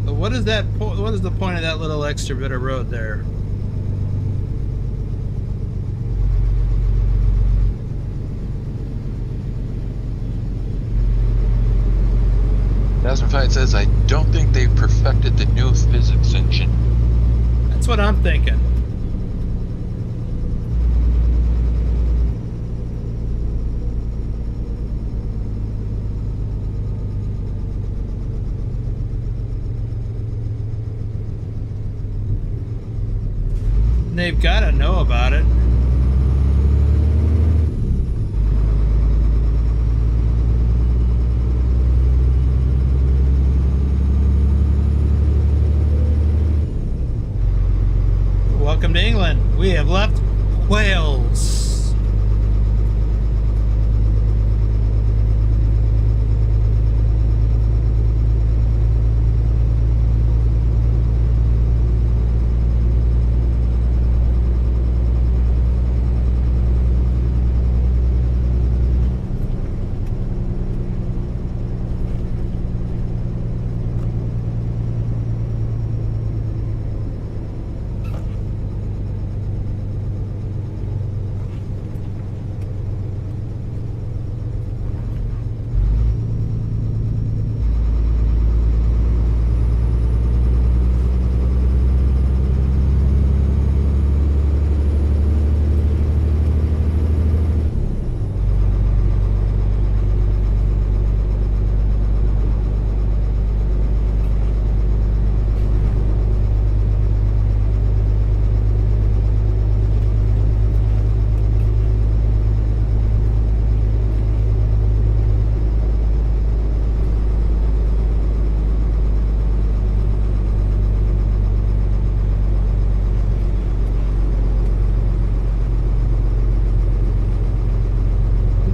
What is that? What is the point of that little extra bit of road there? Fight says, I don't think they've perfected the new physics engine. That's what I'm thinking. They've got to know about it. Welcome to England. We have left Wales.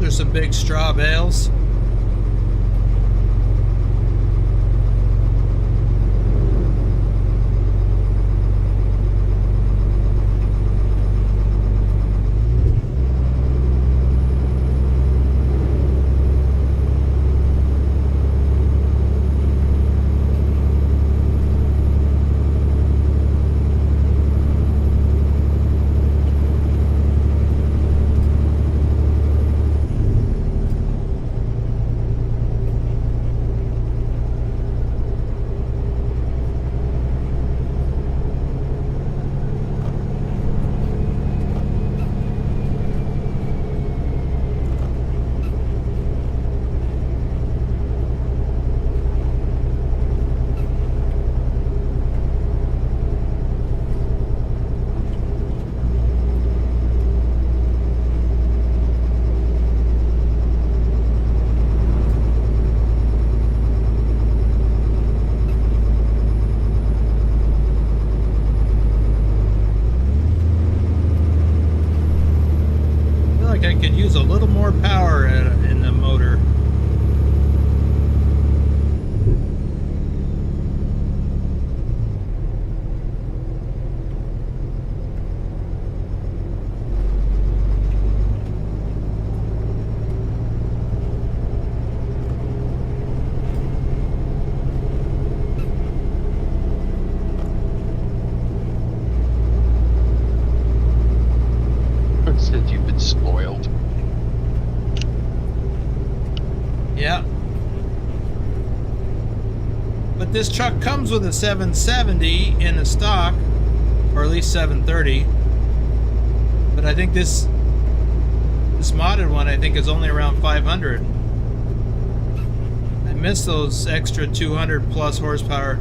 Some big straw bales. this truck comes with a 770 in the stock, or at least 730. But I think this modded one, I think, is only around 500. I missed those extra 200 plus horsepower.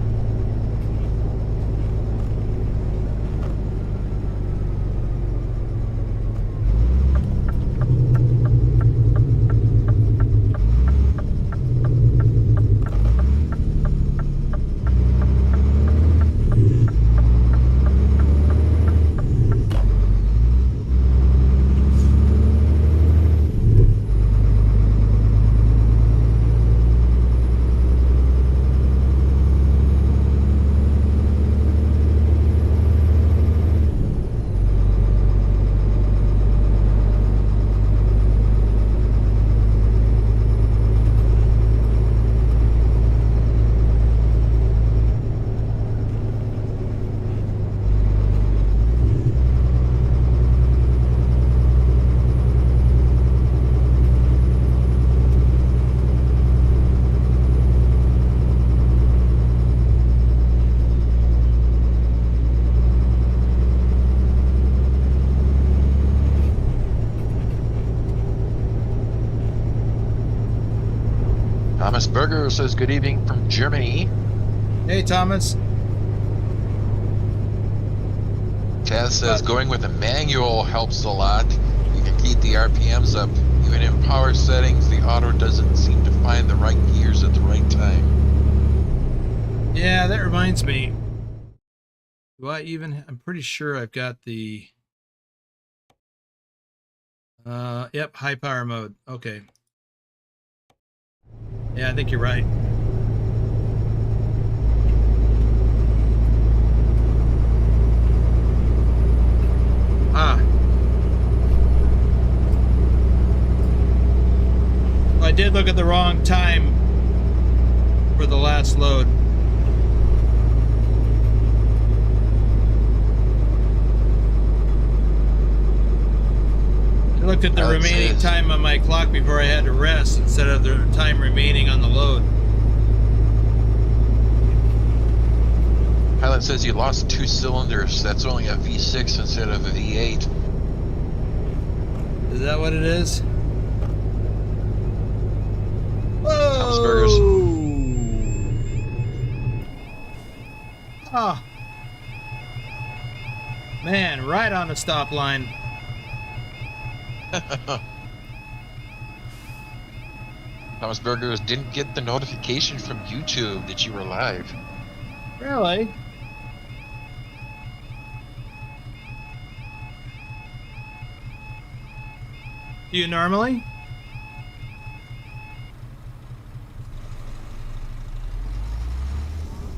Thomas Berger says good evening from Germany. Hey, Thomas. Taz says going with a manual helps a lot. You can keep the RPMs up. Even in power settings, the auto doesn't seem to find the right gears at the right time. Yeah, that reminds me. Do I even... I'm pretty sure I've got the... Yep, high power mode. Okay. Yeah, I think you're right. Ah. I did look at the wrong time for the last load. I looked at the remaining time on my clock before I had to rest instead of the time remaining on the load. Pilot says you lost 2 cylinders. That's only a V6 instead of a V8. Is that what it is? Thomas Burgers. Ah. Man, right on the stop line. Thomas Burgers didn't get the notification from YouTube that you were live. Really? Do you normally?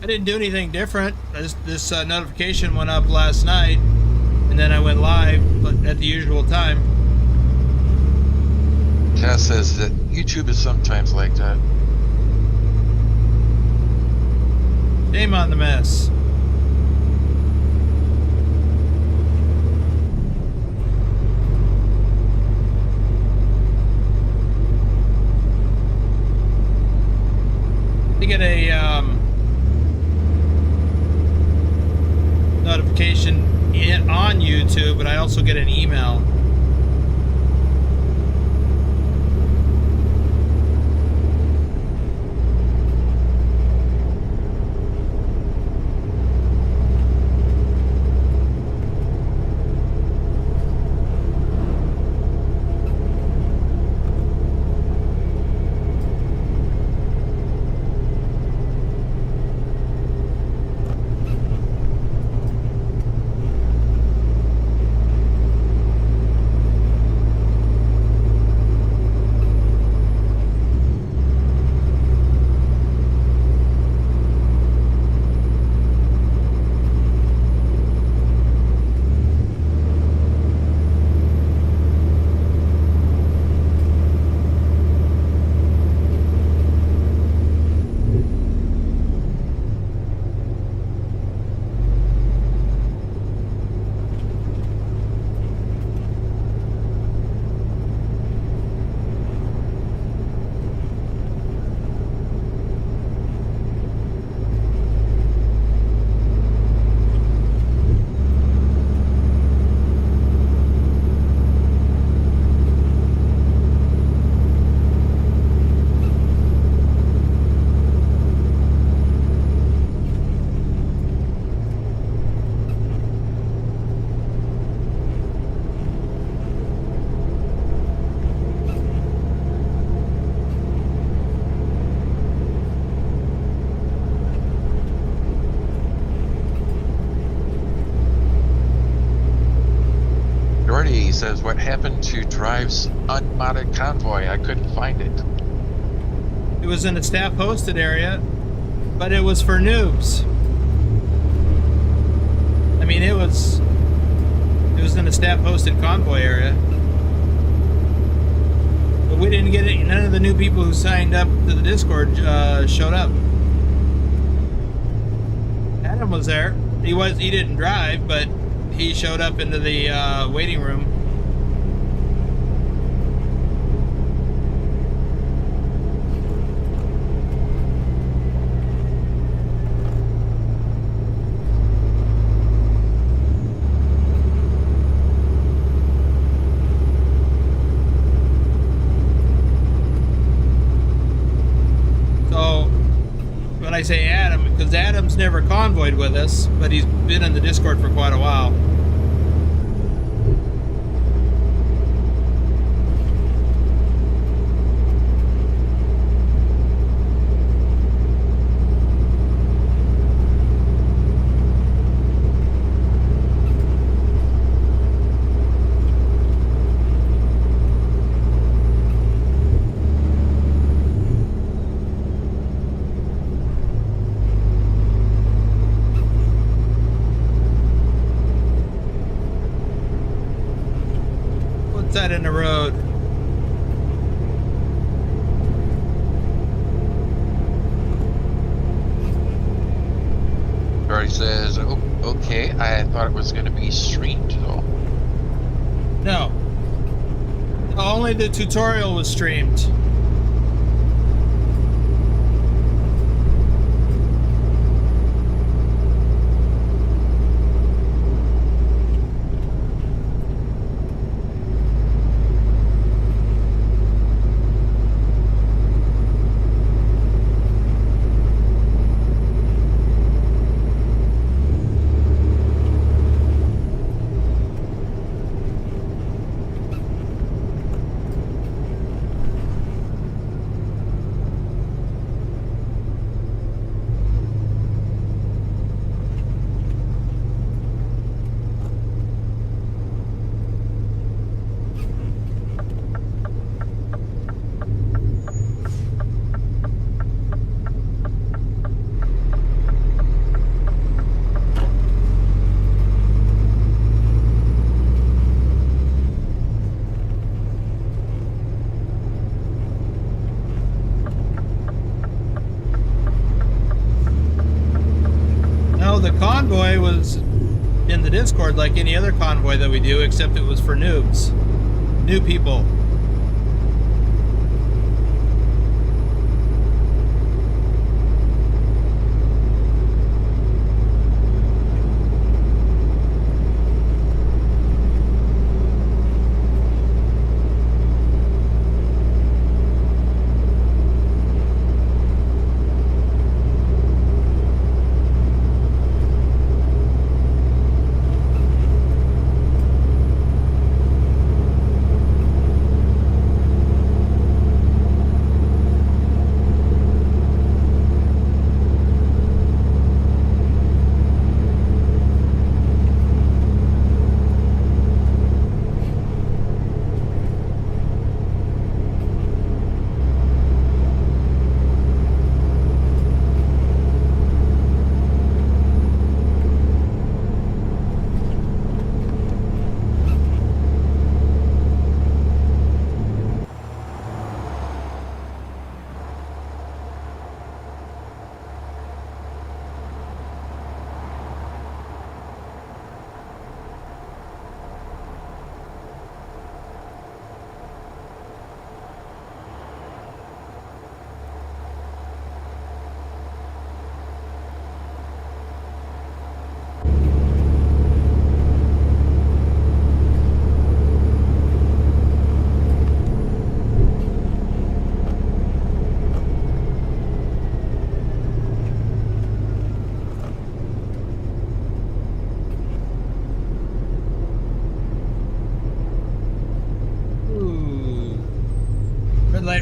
I didn't do anything different. This notification went up last night, and then I went live, but at the usual time. Taz says that YouTube is sometimes like that. Shame on the mess. I get a notification on YouTube, but I also get an email. says, what happened to Drive's unmodded convoy? I couldn't find it. It was in a staff hosted area, but it was for noobs. I mean, it was in a staff hosted convoy area. But we didn't get it. None of the new people who signed up to the Discord showed up. Adam was there. He didn't drive, but he showed up into the waiting room. I say Adam because Adam's never convoyed with us, but he's been in the Discord for quite a while. In the road. Already says, oh, okay, I thought it was going to be streamed though. No. Only the tutorial was streamed. The convoy was in the Discord like any other convoy that we do, except it was for noobs, new people.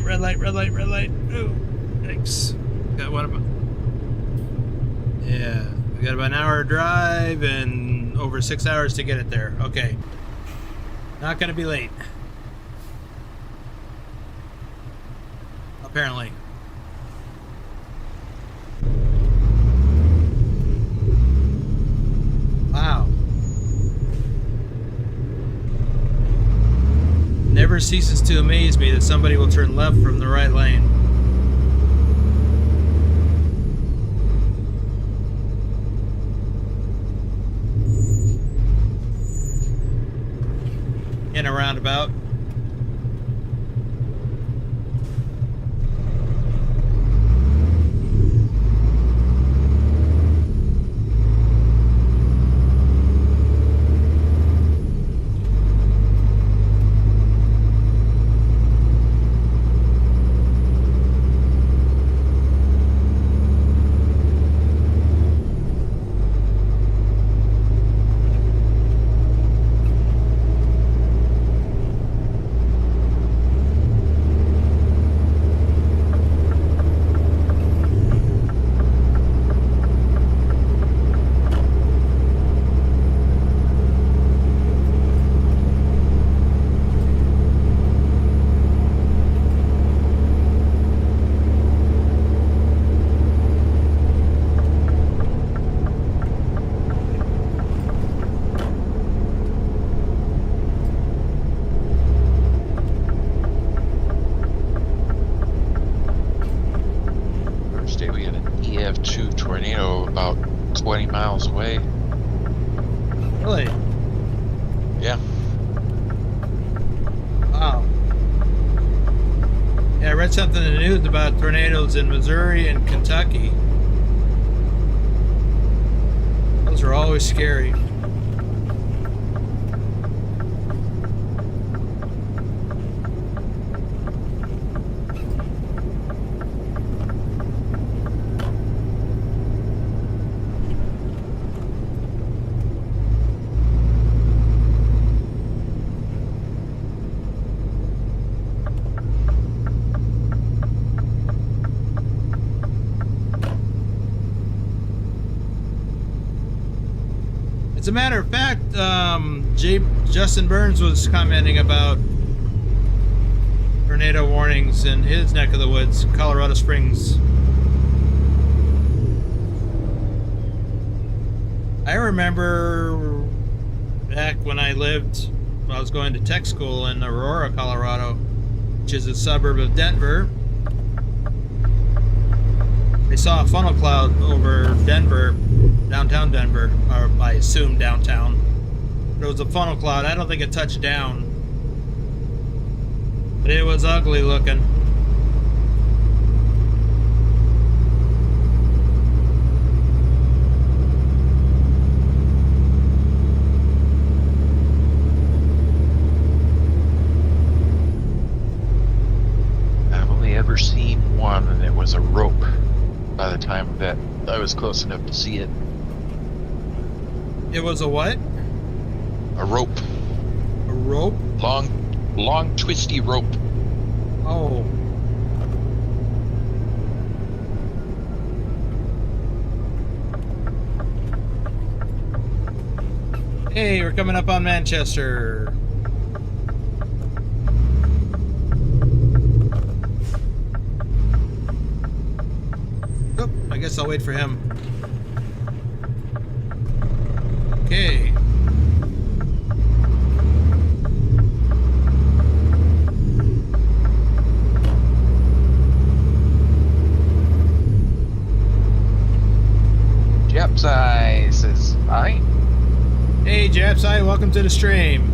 Red light, red light, red light. Oh, thanks. Got one of them. Yeah, we got about an hour drive and over 6 hours to get it there. Okay. Not gonna be late. Apparently. Wow. Never ceases to amaze me that somebody will turn left from the right lane. In a roundabout. We had an EF2 tornado about 20 miles away. Really? Yeah. Wow. Yeah, I read something in the news about tornadoes in Missouri and Kentucky. Those are always scary. As a matter of fact, Justin Burns was commenting about tornado warnings in his neck of the woods, Colorado Springs. I remember back when I was going to tech school in Aurora, Colorado, which is a suburb of Denver. They saw a funnel cloud over Denver, downtown Denver, or I assume downtown. There was a funnel cloud. I don't think it touched down, but it was ugly looking. I've only ever seen one, and it was a rope. By the time that I was close enough to see it. It was a what? A rope. A rope? Long, twisty rope. Oh. Hey, we're coming up on Manchester. Oh, I guess I'll wait for him. Okay. Japsai says hi. Hey, Japsai, welcome to the stream.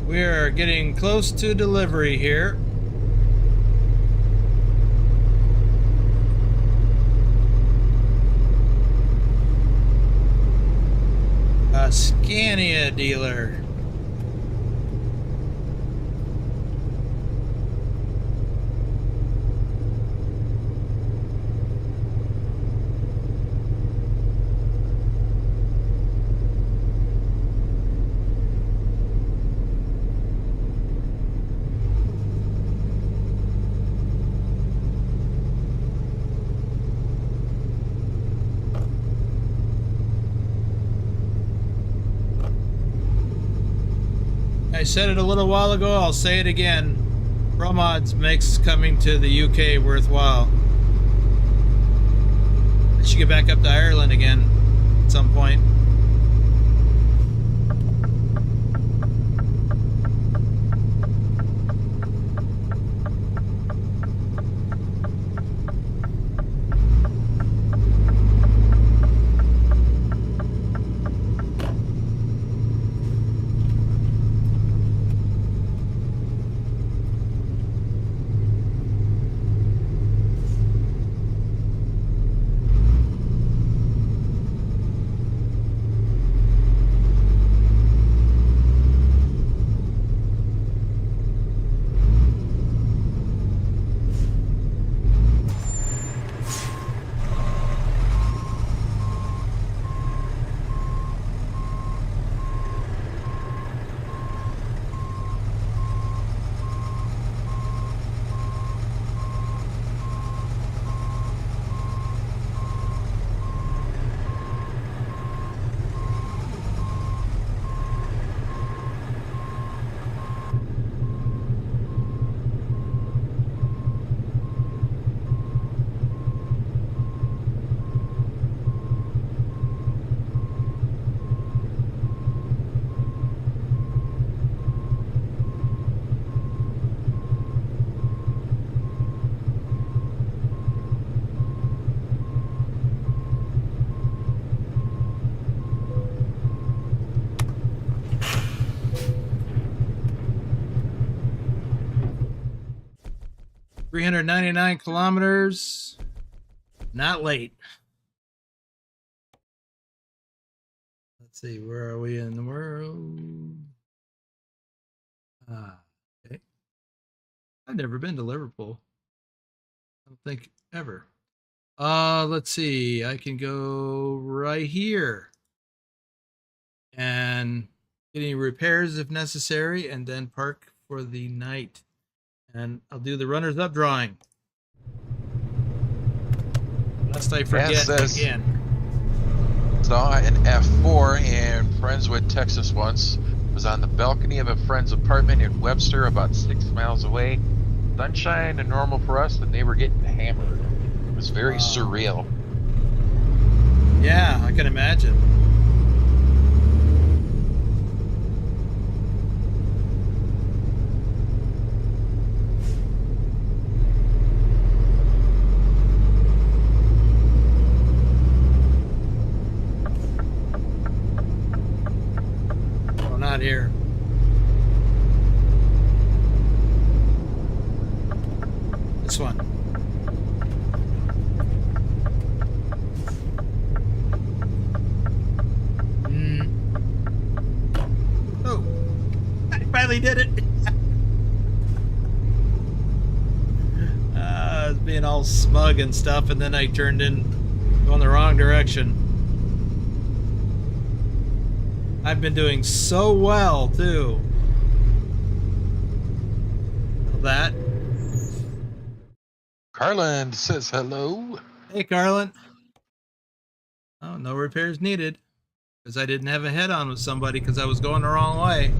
We are getting close to delivery here. A Scania dealer. I said it a little while ago, I'll say it again. ProMods makes coming to the UK worthwhile. I should get back up to Ireland again at some point. $399 kilometers. Not late. Let's see, where are we in the world? Okay. I've never been to Liverpool. I don't think ever. Let's see. I can go right here and get any repairs if necessary, and then park for the night. And I'll do the runners up drawing. Lest I forget again. Saw an F4 in Friendswood, Texas once. Was on the balcony of a friend's apartment in Webster, about 6 miles away. Sunshine and normal for us, and they were getting hammered. It was very surreal. Yeah, I can imagine. Not here. This one. Oh, I finally did it. I was being all smug and stuff, and then I turned in going the wrong direction. I've been doing so well, too. That. Carlin says hello. Hey, Carlin. Oh, no repairs needed. Because I didn't have a head-on with somebody because I was going the wrong way.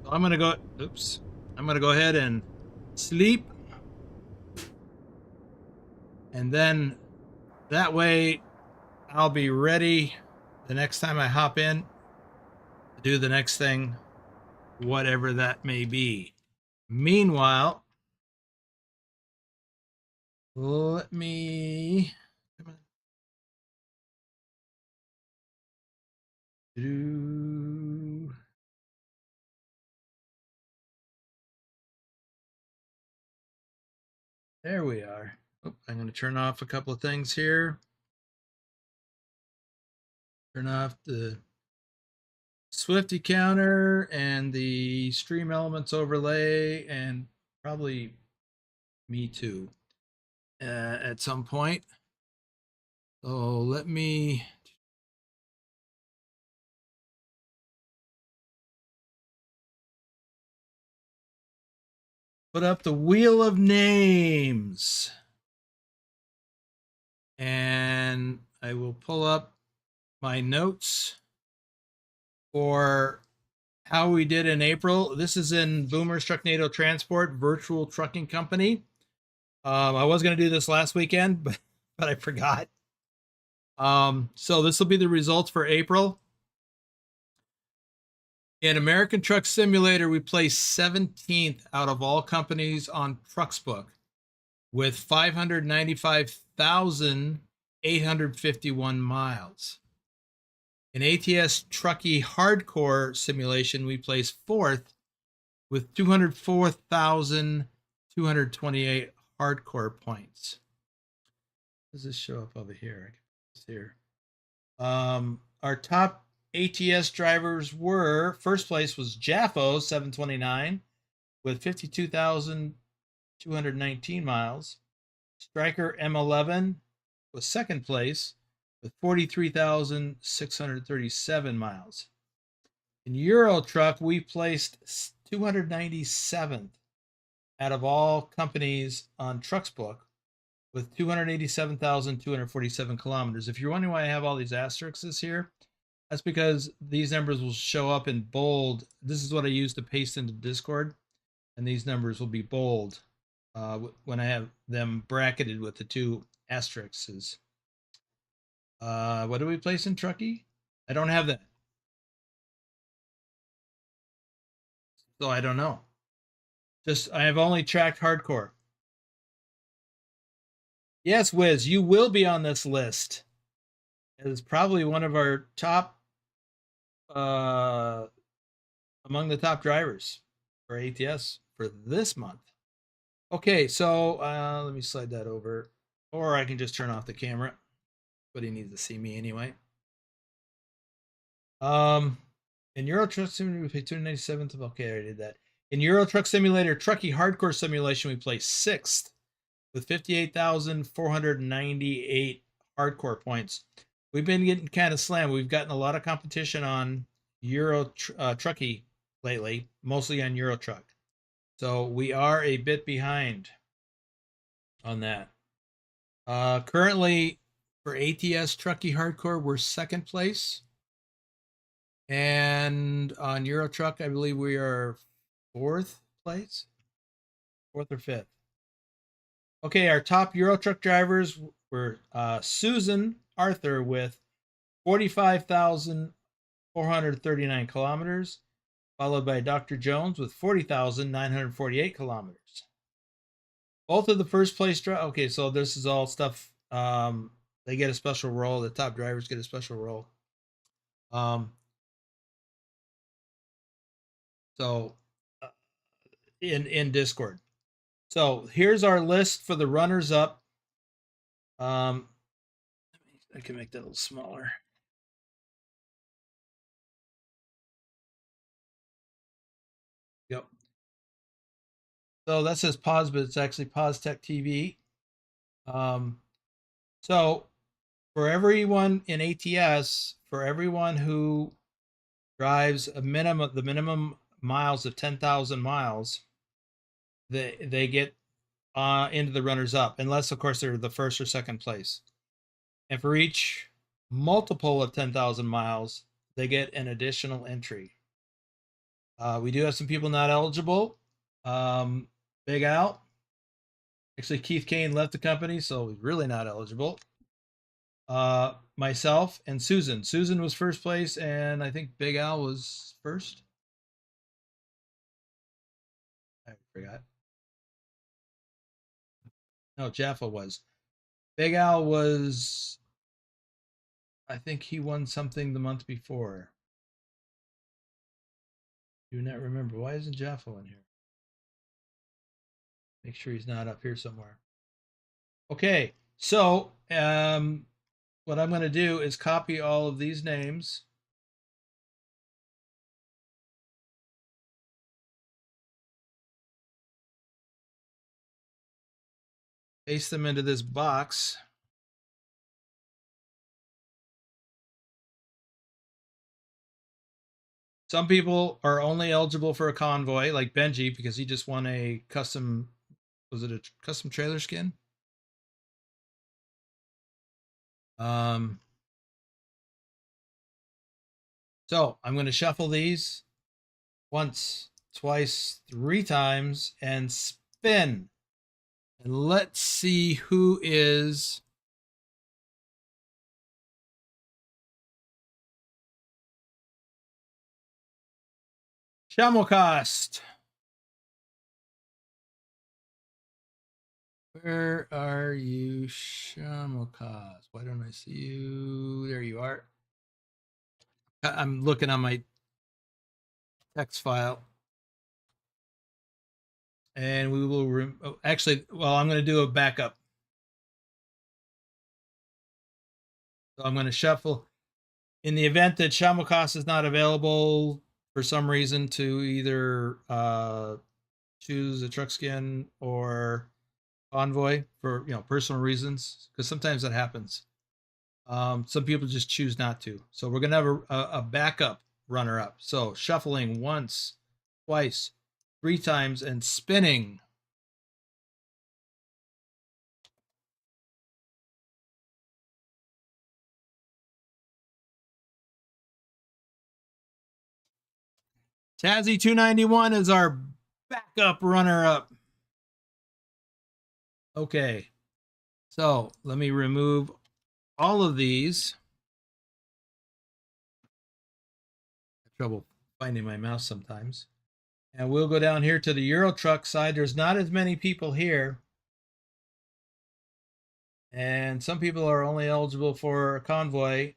I'm gonna go. Oops. I'm gonna go ahead and sleep, and then that way I'll be ready the next time I hop in to do the next thing, whatever that may be. Meanwhile, let me. There we are. Oh, I'm going to turn off a couple of things here. Turn off the Swifty counter and the Stream Elements overlay, and probably me too at some point. So let me put up the Wheel of Names. And I will pull up my notes for how we did in April. This is in Boomer's Trucknado Transport, virtual trucking company. I was going to do this last weekend, but I forgot. So this will be the results for April. In American Truck Simulator, we placed 17th out of all companies on TrucksBook with 595,851 miles. In ATS Trucky Hardcore Simulation, we placed 4th with 204,228 hardcore points. Does this show up over here? It's here. Our top ATS drivers were, first place was Jaffo 729 with 52,219 miles. Striker M11 was second place with 43,637 miles. In Euro Truck, we placed 297th out of all companies on TrucksBook with 287,247 kilometers. If you're wondering why I have all these asterisks here, that's because these numbers will show up in bold. This is what I use to paste into Discord, and these numbers will be bold when I have them bracketed with the two asterisks. What do we place in Trucky? I don't have that. So I don't know. I have only tracked hardcore. Yes, Wiz, you will be on this list. It's probably one of our top, among the top drivers for ATS for this month. Okay, so let me slide that over, or I can just turn off the camera. But he needs to see me anyway. In Euro Truck Simulator, we played 297th. Okay, I did that. In Euro Truck Simulator Trucky Hardcore Simulation, we placed 6th with 58,498 hardcore points. We've been getting kind of slammed. We've gotten a lot of competition on Euro Trucky lately, mostly on Euro Truck. So we are a bit behind on that. Currently, for ATS Trucky Hardcore, we're second place. And on Euro Truck, I believe we are 4th place, 4th or 5th. Okay, our top Euro Truck drivers were Susan Arthur with 45,439 kilometers, followed by Dr. Jones with 40,948 kilometers. Both of the first place drivers. Okay, so this is all stuff. They get a special role. The top drivers get a special role. So in Discord. So here's our list for the runners up. I can make that a little smaller. Yep. So that says pause, but it's actually Pause Tech TV. So for everyone in ATS, for everyone who drives the minimum miles of 10,000 miles, they get into the runners up, unless of course they're the first or second place. And for each multiple of 10,000 miles, they get an additional entry. We do have some people not eligible. Big Al. Actually, Keith Kane left the company, so he's really not eligible. Myself and Susan. Susan was first place, and I think Big Al was first. I forgot. No, Jaffa was. Big Al was, I think he won something the month before. Do not remember. Why isn't Jaffa in here? Make sure he's not up here somewhere. Okay, so what I'm going to do is copy all of these names. Paste them into this box. Some people are only eligible for a convoy, like Benji, because he just won a custom, was it a custom trailer skin? Um, so I'm going to shuffle these once, twice, 3 times, and spin. And let's see who is Shamocast. Where are you, Shamocast? Why don't I see you? There you are. I'm looking on my text file. And we will, actually, well, I'm going to do a backup. So I'm going to shuffle. In the event that Shamocast is not available for some reason to either choose a truck skin or convoy for personal reasons, because sometimes that happens. Some people just choose not to. So we're gonna have a backup runner up. So shuffling once, twice, 3 times, and spinning. Tazzy 291 is our backup runner up. Okay. So let me remove all of these. I have trouble finding my mouse sometimes. And we'll go down here to the Euro truck side. There's not as many people here. And some people are only eligible for a convoy.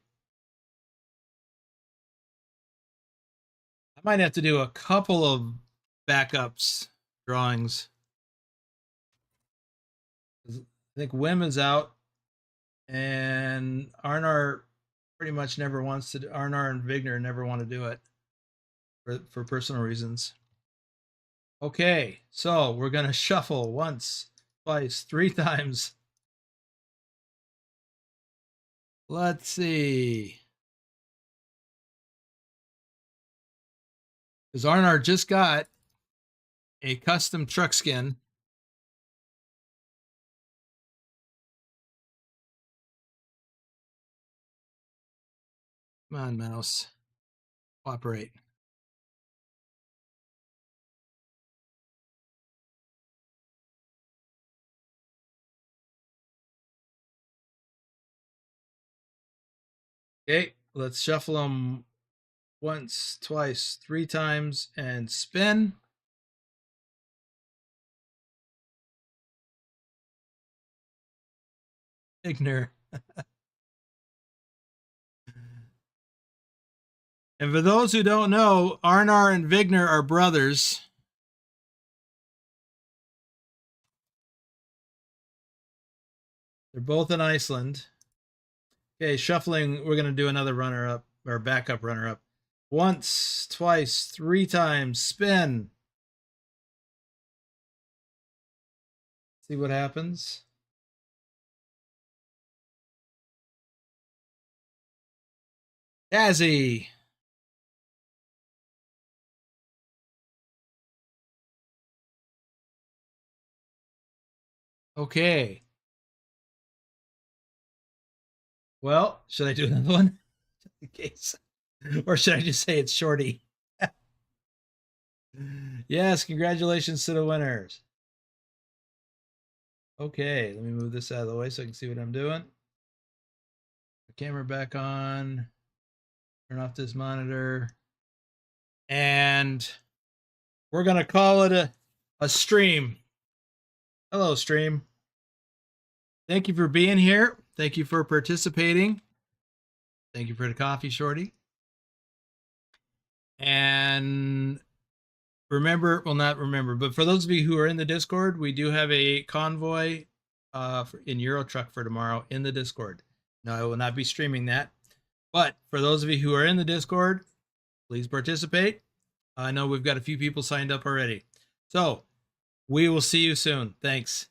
I might have to do a couple of backups drawings. I think Wim is out, and Arnar pretty much never wants to. Arnar and Vigner never want to do it for personal reasons. Okay, so we're gonna shuffle once, twice, 3 times. Let's see. Because Arnar just got a custom truck skin. Come on, mouse. Cooperate. Okay, let's shuffle them once, twice, 3 times, and spin. Ignore. And for those who don't know, Arnar and Vigner are brothers. They're both in Iceland. Okay, shuffling. We're going to do another runner up or backup runner up. Once, twice, 3 times, spin. See what happens. Dazzy. Okay. Well, should I do another one? In case. Or should I just say it's Shorty? Yes, congratulations to the winners. Okay, let me move this out of the way so I can see what I'm doing. The camera back on. Turn off this monitor. And we're going to call it a stream. Hello, stream. Thank you for being here. Thank you for participating. Thank you for the coffee, Shorty. And remember, well, not remember, but for those of you who are in the Discord, we do have a convoy in Euro Truck for tomorrow in the Discord. No, I will not be streaming that. But for those of you who are in the Discord, please participate. I know we've got a few people signed up already. So we will see you soon. Thanks.